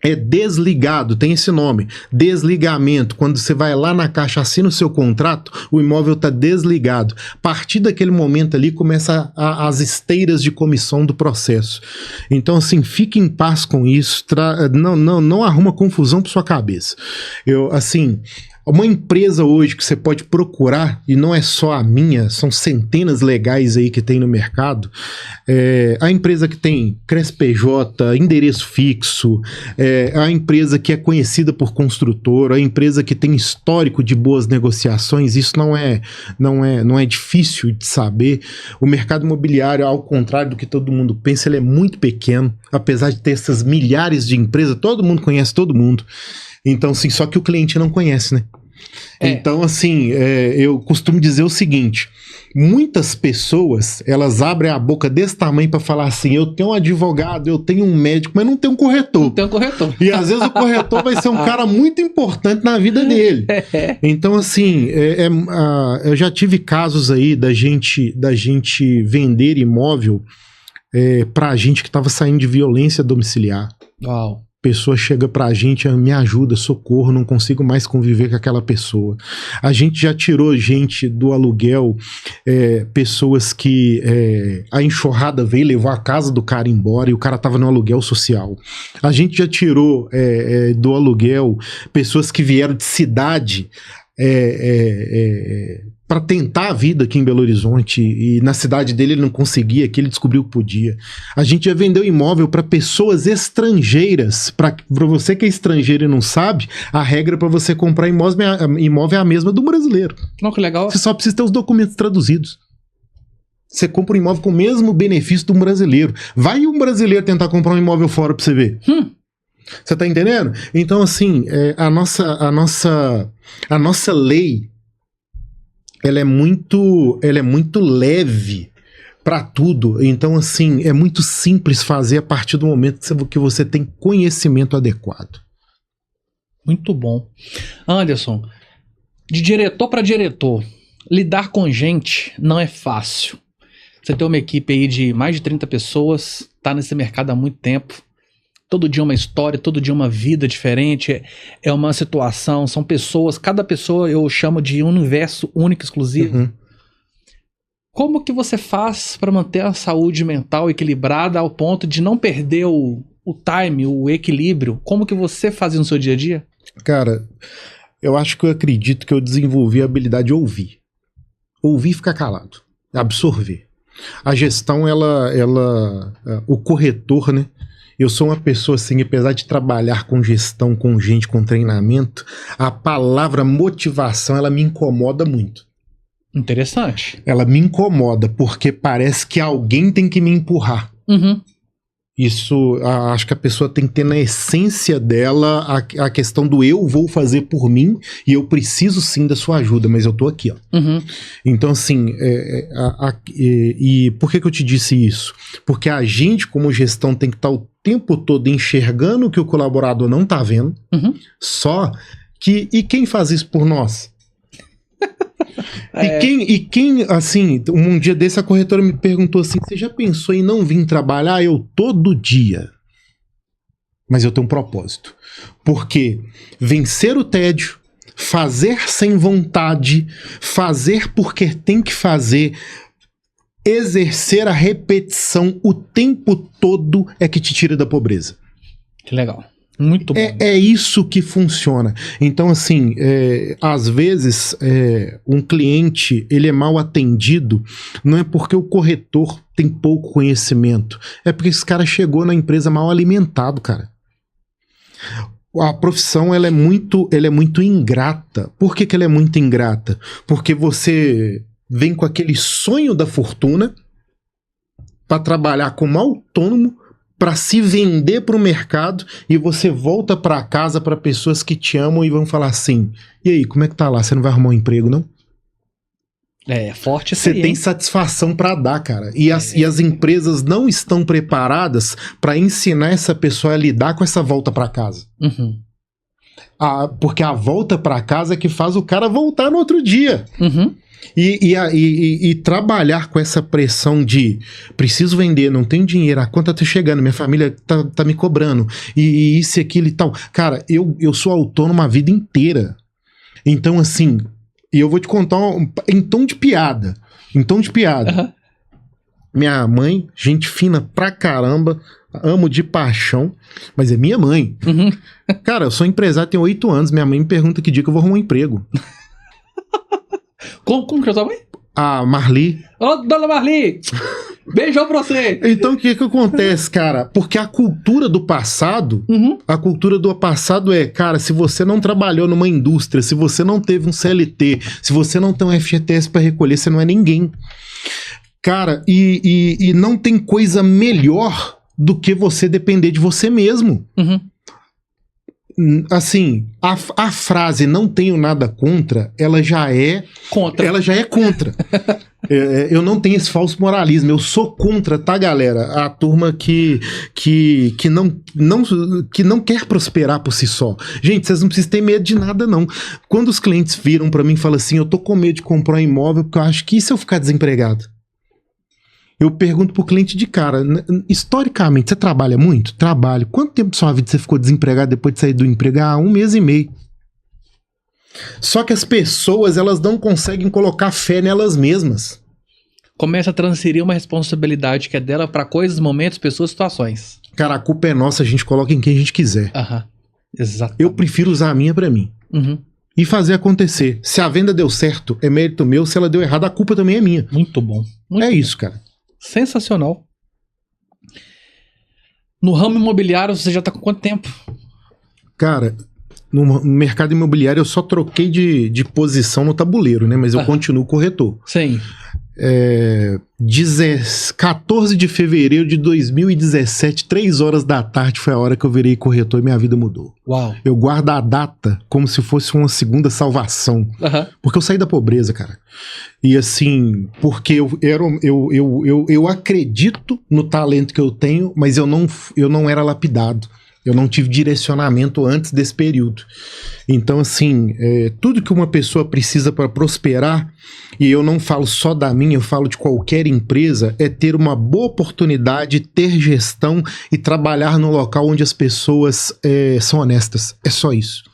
é desligado, tem esse nome, desligamento. Quando você vai lá na Caixa, assina o seu contrato, o imóvel está desligado. A partir daquele momento ali começa as esteiras de comissão do processo. Então, assim, fique em paz com isso, não arruma confusão para sua cabeça. Uma empresa hoje que você pode procurar, e não é só a minha, são centenas legais aí que tem no mercado, a empresa que tem CRESPJ, endereço fixo, a empresa que é conhecida por construtora, a empresa que tem histórico de boas negociações, isso não é difícil de saber. O mercado imobiliário, ao contrário do que todo mundo pensa, ele é muito pequeno, apesar de ter essas milhares de empresas, todo mundo conhece todo mundo. Então, sim, só que o cliente não conhece, né? Então, assim, eu costumo dizer o seguinte: muitas pessoas, elas abrem a boca desse tamanho para falar assim: eu tenho um advogado, eu tenho um médico, mas não tem um corretor. Não tem um corretor. E às vezes o corretor vai ser um cara muito importante na vida dele. Então, assim, eu já tive casos aí da gente vender imóvel pra gente que estava saindo de violência domiciliar. Uau. Pessoa chega pra gente, me ajuda, socorro, não consigo mais conviver com aquela pessoa. A gente já tirou gente do aluguel, pessoas que a enxurrada veio, levou a casa do cara embora e o cara tava no aluguel social. A gente já tirou do aluguel pessoas que vieram de cidade para tentar a vida aqui em Belo Horizonte, e na cidade dele ele não conseguia, aqui ele descobriu que podia. A gente já vendeu imóvel para pessoas estrangeiras. Para você que é estrangeiro e não sabe, a regra para você comprar imóvel é a mesma do brasileiro. Não, que legal. Você só precisa ter os documentos traduzidos. Você compra um imóvel com o mesmo benefício de um brasileiro. Vai um brasileiro tentar comprar um imóvel fora para você ver. Você tá entendendo? Então, assim, a nossa lei, ela é muito leve para tudo. Então, assim, é muito simples fazer a partir do momento que você tem conhecimento adequado. Muito bom. Anderson, de diretor para diretor, lidar com gente não é fácil. Você tem uma equipe aí de mais de 30 pessoas, tá nesse mercado há muito tempo. Todo dia uma história, todo dia uma vida diferente, é uma situação, são pessoas, cada pessoa eu chamo de um universo único, exclusivo. Uhum. Como que você faz para manter a saúde mental equilibrada ao ponto de não perder o time, o equilíbrio? Como que você faz no seu dia a dia? Cara, eu acho que eu acredito que eu desenvolvi a habilidade de ouvir. Ouvir e ficar calado. Absorver. A gestão, o corretor, né? Eu sou uma pessoa assim, apesar de trabalhar com gestão, com gente, com treinamento, a palavra motivação, ela me incomoda muito. Interessante. Ela me incomoda, porque parece que alguém tem que me empurrar. Uhum. Isso, acho que a pessoa tem que ter na essência dela a questão do eu vou fazer por mim e eu preciso sim da sua ajuda, mas eu tô aqui, ó. Uhum. Então, assim, e por que eu te disse isso? Porque a gente, como gestão, tem que estar o tempo todo enxergando o que o colaborador não tá vendo, Uhum. só que, e quem faz isso por nós? E quem, assim, um dia desse a corretora me perguntou assim, você já pensou em não vir trabalhar? Eu todo dia. Mas eu tenho um propósito. Porque vencer o tédio, fazer sem vontade, fazer porque tem que fazer, exercer a repetição o tempo todo é que te tira da pobreza. Que legal. Muito bom. É isso que funciona. Então, assim, às vezes um cliente ele é mal atendido, não é porque o corretor tem pouco conhecimento, é porque esse cara chegou na empresa mal alimentado, cara. A profissão ela é muito ingrata. Por que ela é muito ingrata? Porque você vem com aquele sonho da fortuna para trabalhar como autônomo, para se vender para o mercado, e você volta para casa para pessoas que te amam e vão falar assim, e aí, como é que tá lá? Você não vai arrumar um emprego, não? É forte isso Você aí, tem hein? satisfação para dar, cara. E as empresas não estão preparadas para ensinar essa pessoa a lidar com essa volta para casa. Uhum. Porque a volta para casa é que faz o cara voltar no outro dia. Uhum. E trabalhar com essa pressão de preciso vender, não tenho dinheiro, a conta tá chegando, minha família tá me cobrando, e isso e aquilo e tal. Cara, eu sou autônomo a vida inteira. Então, assim, e eu vou te contar em tom de piada. Uhum. Minha mãe, gente fina pra caramba, amo de paixão, mas é minha mãe. Uhum. Cara, eu sou empresário, tenho 8 anos, minha mãe me pergunta que dia que eu vou arrumar um emprego. Como que é sua mãe? A Marli. Ô, dona Marli! Beijão pra você! Então o que acontece, cara? Porque a cultura do passado, Uhum. cara, se você não trabalhou numa indústria, se você não teve um CLT, se você não tem um FGTS pra recolher, você não é ninguém. Cara, e não tem coisa melhor do que você depender de você mesmo. Uhum. Assim, a frase não tenho nada contra, ela já é Contra. contra. Eu não tenho esse falso moralismo, eu sou contra, tá, galera? A turma que não quer prosperar por si só. Gente, vocês não precisam ter medo de nada, não. Quando os clientes viram pra mim e falam assim, eu tô com medo de comprar um imóvel porque eu acho que e se eu ficar desempregado? Eu pergunto pro cliente de cara, historicamente, você trabalha muito? Trabalho. Quanto tempo da sua vida você ficou desempregado depois de sair do emprego? 1 mês e meio. Só que as pessoas, elas não conseguem colocar fé nelas mesmas. Começa a transferir uma responsabilidade que é dela pra coisas, momentos, pessoas, situações. Cara, a culpa é nossa, a gente coloca em quem a gente quiser. Aham. Exato. Eu prefiro usar a minha pra mim. Uhum. E fazer acontecer. Se a venda deu certo, é mérito meu. Se ela deu errado, a culpa também é minha. Muito bom. Isso, cara. Sensacional. No ramo imobiliário, você já tá com quanto tempo? Cara, no mercado imobiliário eu só troquei de posição no tabuleiro, né? Mas eu continuo corretor. Sim. 14 de fevereiro de 2017, 3 horas da tarde, foi a hora que eu virei corretor e minha vida mudou. Uau. Eu guardo a data como se fosse uma segunda salvação. Uhum. Porque eu saí da pobreza, cara. E assim, porque eu acredito no talento que eu tenho, mas eu não era lapidado. Eu não tive direcionamento antes desse período. Então, assim, tudo que uma pessoa precisa para prosperar, e eu não falo só da minha, eu falo de qualquer empresa, é ter uma boa oportunidade, ter gestão e trabalhar no local onde as pessoas são honestas. É só isso.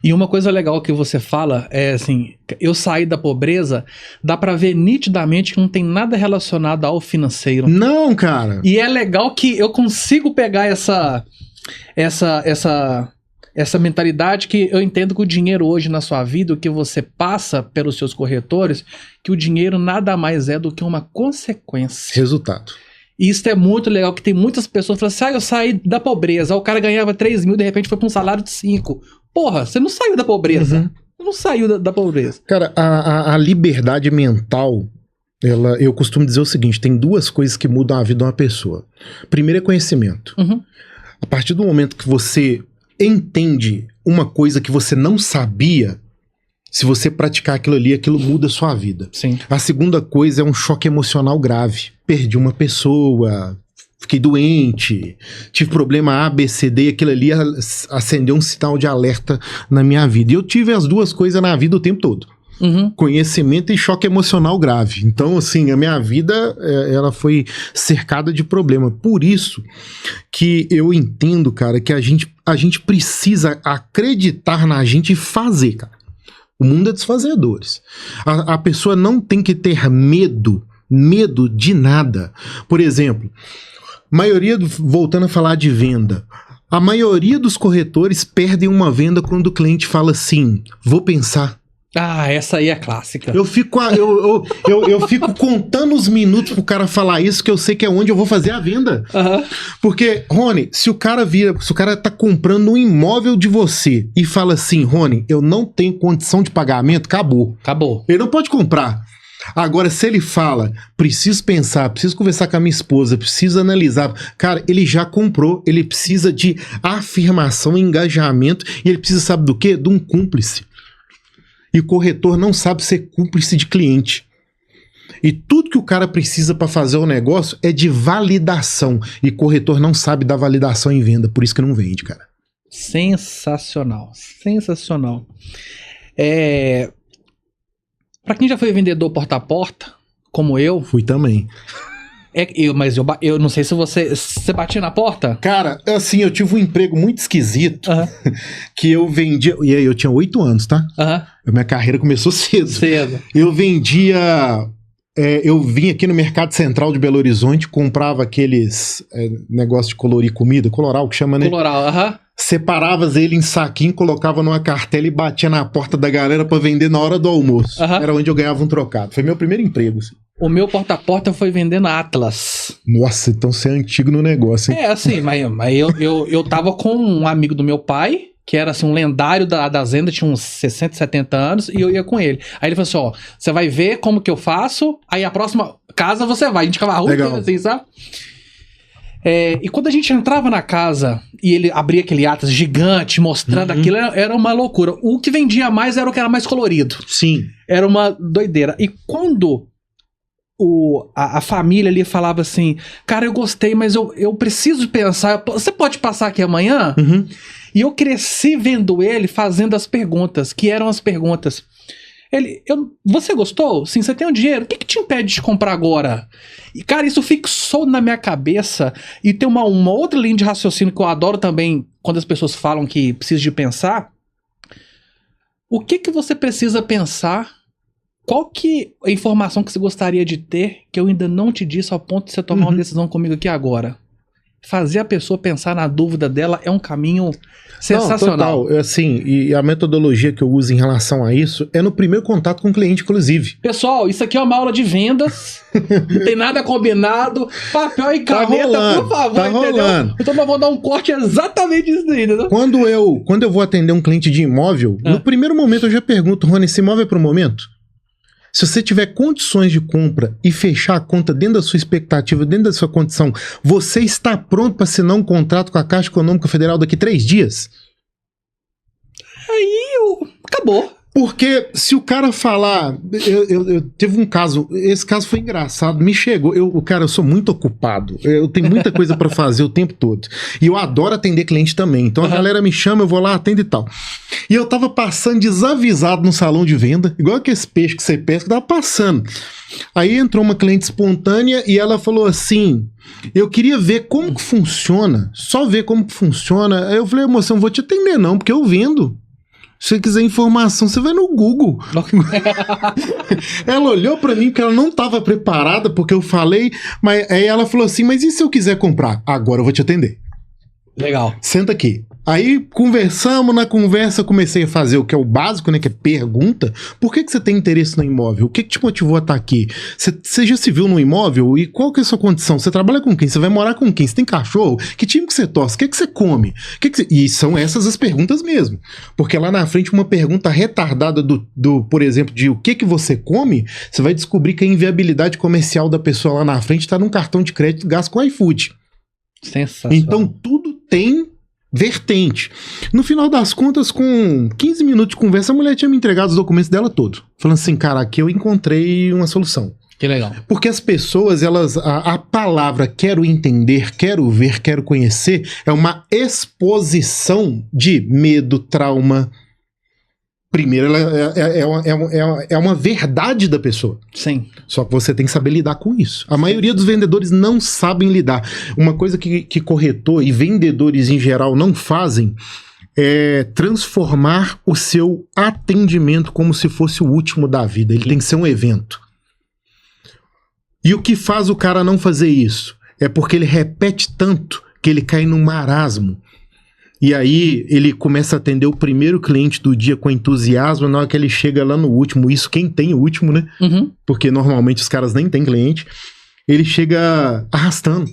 E uma coisa legal que você fala é assim, eu saí da pobreza, dá pra ver nitidamente que não tem nada relacionado ao financeiro. Não, cara. E é legal que eu consigo pegar essa mentalidade que eu entendo que o dinheiro hoje na sua vida, o que você passa pelos seus corretores, que o dinheiro nada mais é do que uma consequência. Resultado. E isso é muito legal, que tem muitas pessoas que falam assim, eu saí da pobreza, o cara ganhava 3 mil, de repente foi pra um salário de 5. Porra, você não saiu da pobreza. Uhum. Você não saiu da pobreza. Cara, a liberdade mental, eu costumo dizer o seguinte, tem 2 coisas que mudam a vida de uma pessoa. Primeiro é conhecimento. Uhum. A partir do momento que você entende uma coisa que você não sabia, se você praticar aquilo ali, aquilo muda a sua vida. Sim. A segunda coisa é um choque emocional grave. Perdi uma pessoa, fiquei doente, tive problema A, B, C, D, e aquilo ali acendeu um sinal de alerta na minha vida. E eu tive as 2 coisas na vida o tempo todo. Uhum. Conhecimento e choque emocional grave. Então, assim, a minha vida, ela foi cercada de problema. Por isso que eu entendo, cara, que a gente precisa acreditar na gente e fazer, cara. O mundo é dos fazedores. A pessoa não tem que ter medo de nada. Por exemplo, voltando a falar de venda, a maioria dos corretores perdem uma venda quando o cliente fala assim, vou pensar. Ah, essa aí é clássica. Eu fico contando os minutos pro cara falar isso, que eu sei que é onde eu vou fazer a venda. Uhum. Porque, Rony, se o cara tá comprando um imóvel de você e fala assim, Rony, eu não tenho condição de pagamento, acabou. Ele não pode comprar. Agora, se ele fala, preciso pensar, preciso conversar com a minha esposa, preciso analisar, cara, ele já comprou, ele precisa de afirmação, engajamento, e ele precisa, sabe do quê? De um cúmplice. E corretor não sabe ser cúmplice de cliente. E tudo que o cara precisa para fazer o negócio é de validação. E corretor não sabe dar validação em venda, por isso que não vende, cara. Sensacional, sensacional. Para quem já foi vendedor porta a porta, como eu... Fui também. Mas eu não sei se você batia na porta? Cara, assim, eu tive um emprego muito esquisito, que eu vendia... E aí, eu tinha 8 anos, tá? Minha carreira começou cedo. Eu vendia... eu vim aqui no Mercado Central de Belo Horizonte, comprava aqueles negócio de colorir comida, coloral que chama, né? Coloral, Separava ele em saquinho, colocava numa cartela e batia na porta da galera pra vender na hora do almoço. Era onde eu ganhava um trocado. Foi meu primeiro emprego, assim. O meu porta-a-porta foi vendendo Atlas. Nossa, então você é antigo no negócio, hein? Assim, mas eu tava com um amigo do meu pai, que era assim, um lendário da Zenda, tinha uns 60, 70 anos, e eu ia com ele. Aí ele falou assim, ó, você vai ver como que eu faço, aí a próxima casa você vai. A gente ficava a rua inteira assim, sabe? E quando a gente entrava na casa e ele abria aquele Atlas gigante, mostrando aquilo, era uma loucura. O que vendia mais era o que era mais colorido. Sim. Era uma doideira. E quando a família ali falava assim, cara, eu gostei, mas eu preciso pensar, você pode passar aqui amanhã? E eu cresci vendo ele fazendo as perguntas, que eram as perguntas. Você gostou? Sim, você tem um dinheiro? O que te impede de comprar agora? E, cara, isso fixou na minha cabeça. E tem uma outra linha de raciocínio que eu adoro também, quando as pessoas falam que precisa de pensar. O que você precisa pensar? Qual que é a informação que você gostaria de ter que eu ainda não te disse ao ponto de você tomar uma decisão comigo aqui agora? Fazer a pessoa pensar na dúvida dela é um caminho sensacional. Não, total. Assim, e a metodologia que eu uso em relação a isso é no primeiro contato com o cliente, inclusive. Pessoal, isso aqui é uma aula de vendas, não tem nada combinado, papel e caneta, por favor, tá rolando. Então nós vamos dar um corte exatamente isso daí, entendeu? Quando eu vou atender um cliente de imóvel, no primeiro momento eu já pergunto, Rony, esse imóvel é pro momento? Se você tiver condições de compra e fechar a conta dentro da sua expectativa, dentro da sua condição, você está pronto para assinar um contrato com a Caixa Econômica Federal daqui 3 dias? Aí acabou. Porque se o cara falar... Eu teve um caso, esse caso foi engraçado, me chegou. Eu sou muito ocupado, eu tenho muita coisa pra fazer o tempo todo. E eu adoro atender cliente também. Então a galera me chama, eu vou lá, atendo e tal. E eu tava passando desavisado no salão de venda, igual aqueles peixes que você pesca, tava passando. Aí entrou uma cliente espontânea e ela falou assim: eu queria ver como que funciona, só ver como que funciona. Aí eu falei: moça, eu não vou te atender não, porque eu vendo. Se você quiser informação, você vai no Google. Ela olhou pra mim porque ela não estava preparada, porque eu falei, mas aí ela falou assim: mas e se eu quiser comprar? Agora eu vou te atender. Legal. Senta aqui. Aí conversamos, na conversa comecei a fazer o que é o básico, né, que é pergunta. Por que você tem interesse no imóvel? O que te motivou a estar aqui? Você já se viu no imóvel? E qual que é a sua condição? Você trabalha com quem? Você vai morar com quem? Você tem cachorro? Que time que você torce? O que você come? E são essas as perguntas mesmo. Porque lá na frente uma pergunta retardada por exemplo, de o que você come, você vai descobrir que a inviabilidade comercial da pessoa lá na frente está num cartão de crédito gasto com iFood. Sensacional. Então tudo tem vertente. No final das contas, com 15 minutos de conversa, a mulher tinha me entregado os documentos dela todo. Falando assim: cara, aqui eu encontrei uma solução. Que legal. Porque as pessoas, a palavra quero entender, quero ver, quero conhecer, é uma exposição de medo, trauma. Primeiro, ela é uma verdade da pessoa. Sim. Só que você tem que saber lidar com isso. A maioria dos vendedores não sabem lidar. Uma coisa que corretor e vendedores em geral não fazem é transformar o seu atendimento como se fosse o último da vida. Ele tem que ser um evento. E o que faz o cara não fazer isso? É porque ele repete tanto que ele cai num marasmo. E aí ele começa a atender o primeiro cliente do dia com entusiasmo, na hora que ele chega lá no último, isso quem tem o último, né? Uhum. Porque normalmente os caras nem têm cliente, ele chega arrastando.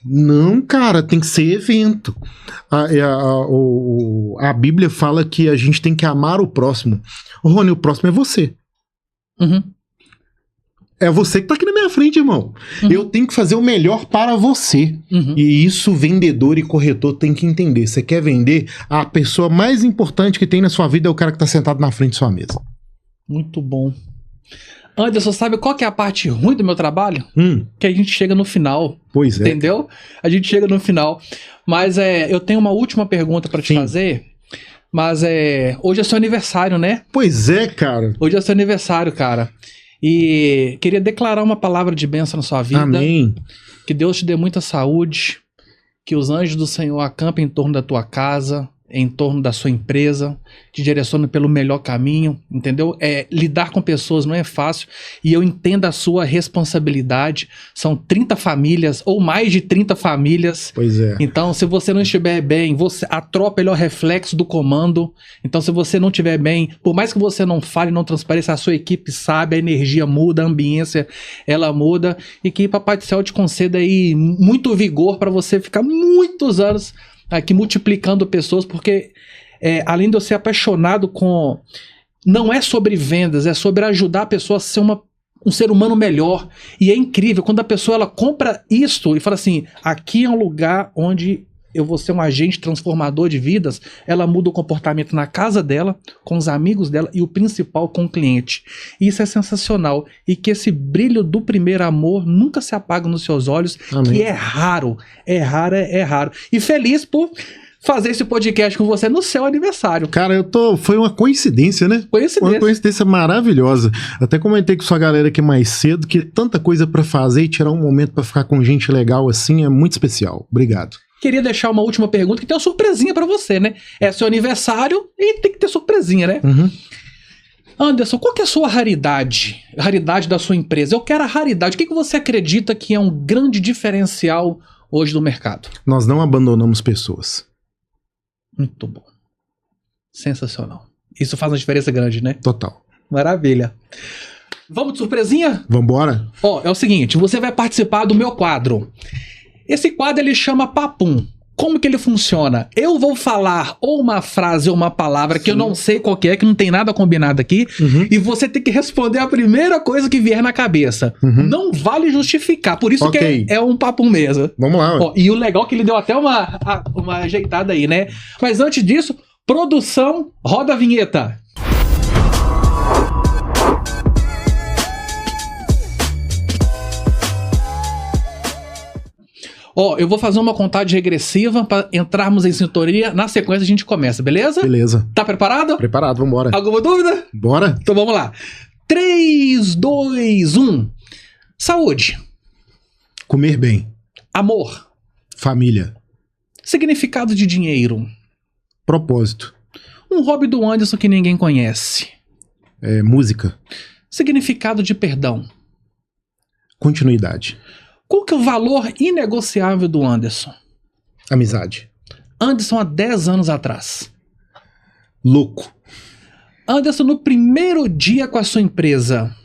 Não, cara, tem que ser evento. A Bíblia fala que a gente tem que amar o próximo. Rony, o próximo é você. Uhum. É você que tá aqui na minha frente, irmão. Uhum. Eu tenho que fazer o melhor para você. Uhum. E isso vendedor e corretor tem que entender. Você quer vender, a pessoa mais importante que tem na sua vida é o cara que tá sentado na frente da sua mesa. Muito bom. Anderson, sabe qual que é a parte ruim do meu trabalho? Que a gente chega no final. Pois é. Entendeu? A gente chega no final. Mas eu tenho uma última pergunta para te fazer. Mas hoje é seu aniversário, né? Pois é, cara. Hoje é seu aniversário, cara. E queria declarar uma palavra de bênção na sua vida. Amém. Que Deus te dê muita saúde, que os anjos do Senhor acampem em torno da tua casa, em torno da sua empresa, te direcionem pelo melhor caminho, entendeu? Lidar com pessoas não é fácil e eu entendo a sua responsabilidade. São 30 famílias ou mais de 30 famílias. Pois é. Então, se você não estiver bem, a tropa é o reflexo do comando. Então, se você não estiver bem, por mais que você não fale, não transpareça, a sua equipe sabe, a energia muda, a ambiência, ela muda. E que Papai do Céu te conceda aí muito vigor para você ficar muitos anos aqui multiplicando pessoas, porque além de eu ser apaixonado com... Não é sobre vendas, é sobre ajudar a pessoa a ser um ser humano melhor. E é incrível, quando a pessoa ela compra isso e fala assim, aqui é um lugar onde eu vou ser um agente transformador de vidas, ela muda o comportamento na casa dela, com os amigos dela e o principal, com o cliente. E isso é sensacional. E que esse brilho do primeiro amor nunca se apaga nos seus olhos, Amém. Que é raro. É raro. E feliz por fazer esse podcast com você no seu aniversário. Cara, foi uma coincidência, né? Uma coincidência maravilhosa. Até comentei com sua galera aqui mais cedo que tanta coisa pra fazer e tirar um momento pra ficar com gente legal assim é muito especial. Obrigado. Queria deixar uma última pergunta que tem uma surpresinha pra você, né? É seu aniversário e tem que ter surpresinha, né? Uhum. Anderson, qual que é a sua raridade? A raridade da sua empresa? Eu quero a raridade. O que você acredita que é um grande diferencial hoje do mercado? Nós não abandonamos pessoas. Muito bom. Sensacional. Isso faz uma diferença grande, né? Total. Maravilha. Vamos de surpresinha? Vambora? É o seguinte, você vai participar do meu quadro. Esse quadro ele chama Papum. Como que ele funciona? Eu vou falar ou uma frase ou uma palavra que eu não sei qual que não tem nada combinado aqui, e você tem que responder a primeira coisa que vier na cabeça. Não vale justificar, por isso que é um Papum mesmo. Vamos lá. E o legal é que ele deu até uma ajeitada aí, né? Mas antes disso, produção, roda a vinheta. Ó, eu vou fazer uma contagem regressiva para entrarmos em sintonia. Na sequência a gente começa, beleza? Beleza. Tá preparado? Preparado, vambora. Alguma dúvida? Bora? Então vamos lá. 3, 2, 1. Saúde. Comer bem. Amor. Família. Significado de dinheiro. Propósito. Um hobby do Anderson que ninguém conhece. Música. Significado de perdão. Continuidade. Qual que é o valor inegociável do Anderson? Amizade. Anderson há 10 anos atrás. Louco. Anderson no primeiro dia com a sua empresa.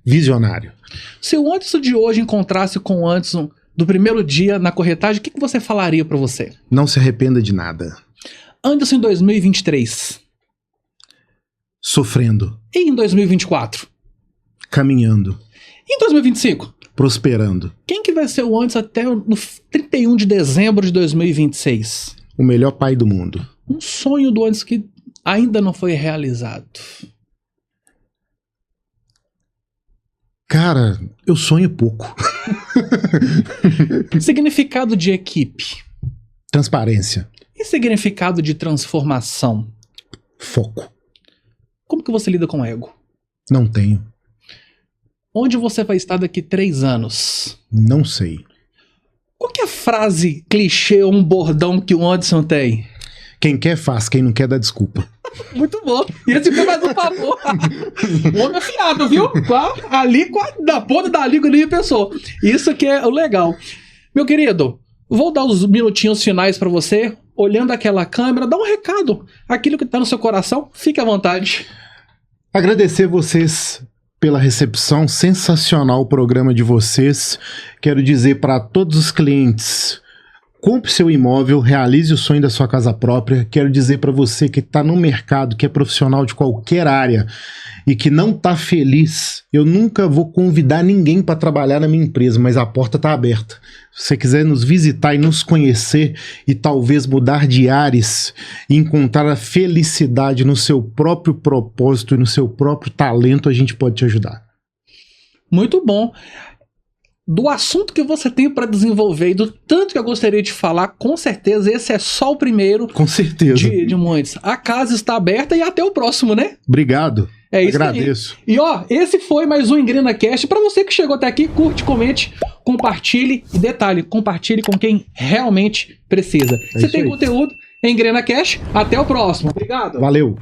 Visionário. Se o Anderson de hoje encontrasse com o Anderson do primeiro dia na corretagem, o que você falaria para você? Não se arrependa de nada. Anderson em 2023. Sofrendo. E em 2024? Caminhando. E em 2025? Prosperando. Quem que vai ser o Anderson até no 31 de dezembro de 2026? O melhor pai do mundo. Um sonho do Anderson que ainda não foi realizado. Cara, eu sonho pouco. Significado de equipe. Transparência. E significado de transformação? Foco. Como que você lida com o ego? Não tenho. Onde você vai estar daqui 3 anos? Não sei. Qual que é a frase clichê ou um bordão que o Anderson tem? Quem quer faz, quem não quer dá desculpa. Muito bom. E esse foi mais um favor. O homem afiado, viu? Na ponta da língua ele pensou. Isso que é o legal. Meu querido, vou dar os minutinhos finais pra você. Olhando aquela câmera, dá um recado. Aquilo que tá no seu coração, fique à vontade. Agradecer vocês pela recepção, sensacional o programa de vocês. Quero dizer para todos os clientes: compre seu imóvel, realize o sonho da sua casa própria. Quero dizer para você que está no mercado, que é profissional de qualquer área e que não está feliz, eu nunca vou convidar ninguém para trabalhar na minha empresa, mas a porta está aberta. Se você quiser nos visitar e nos conhecer e talvez mudar de ares e encontrar a felicidade no seu próprio propósito e no seu próprio talento, a gente pode te ajudar. Muito bom. Do assunto que você tem para desenvolver e do tanto que eu gostaria de falar, com certeza esse é só o primeiro. Com certeza. De muitos. A casa está aberta e até o próximo, né? Obrigado. É isso. Agradeço. Aí. E ó, esse foi mais um EngrenaCast. Para você que chegou até aqui, curte, comente, compartilhe e detalhe, compartilhe com quem realmente precisa. Se tem conteúdo, EngrenaCast. Até o próximo. Obrigado. Valeu.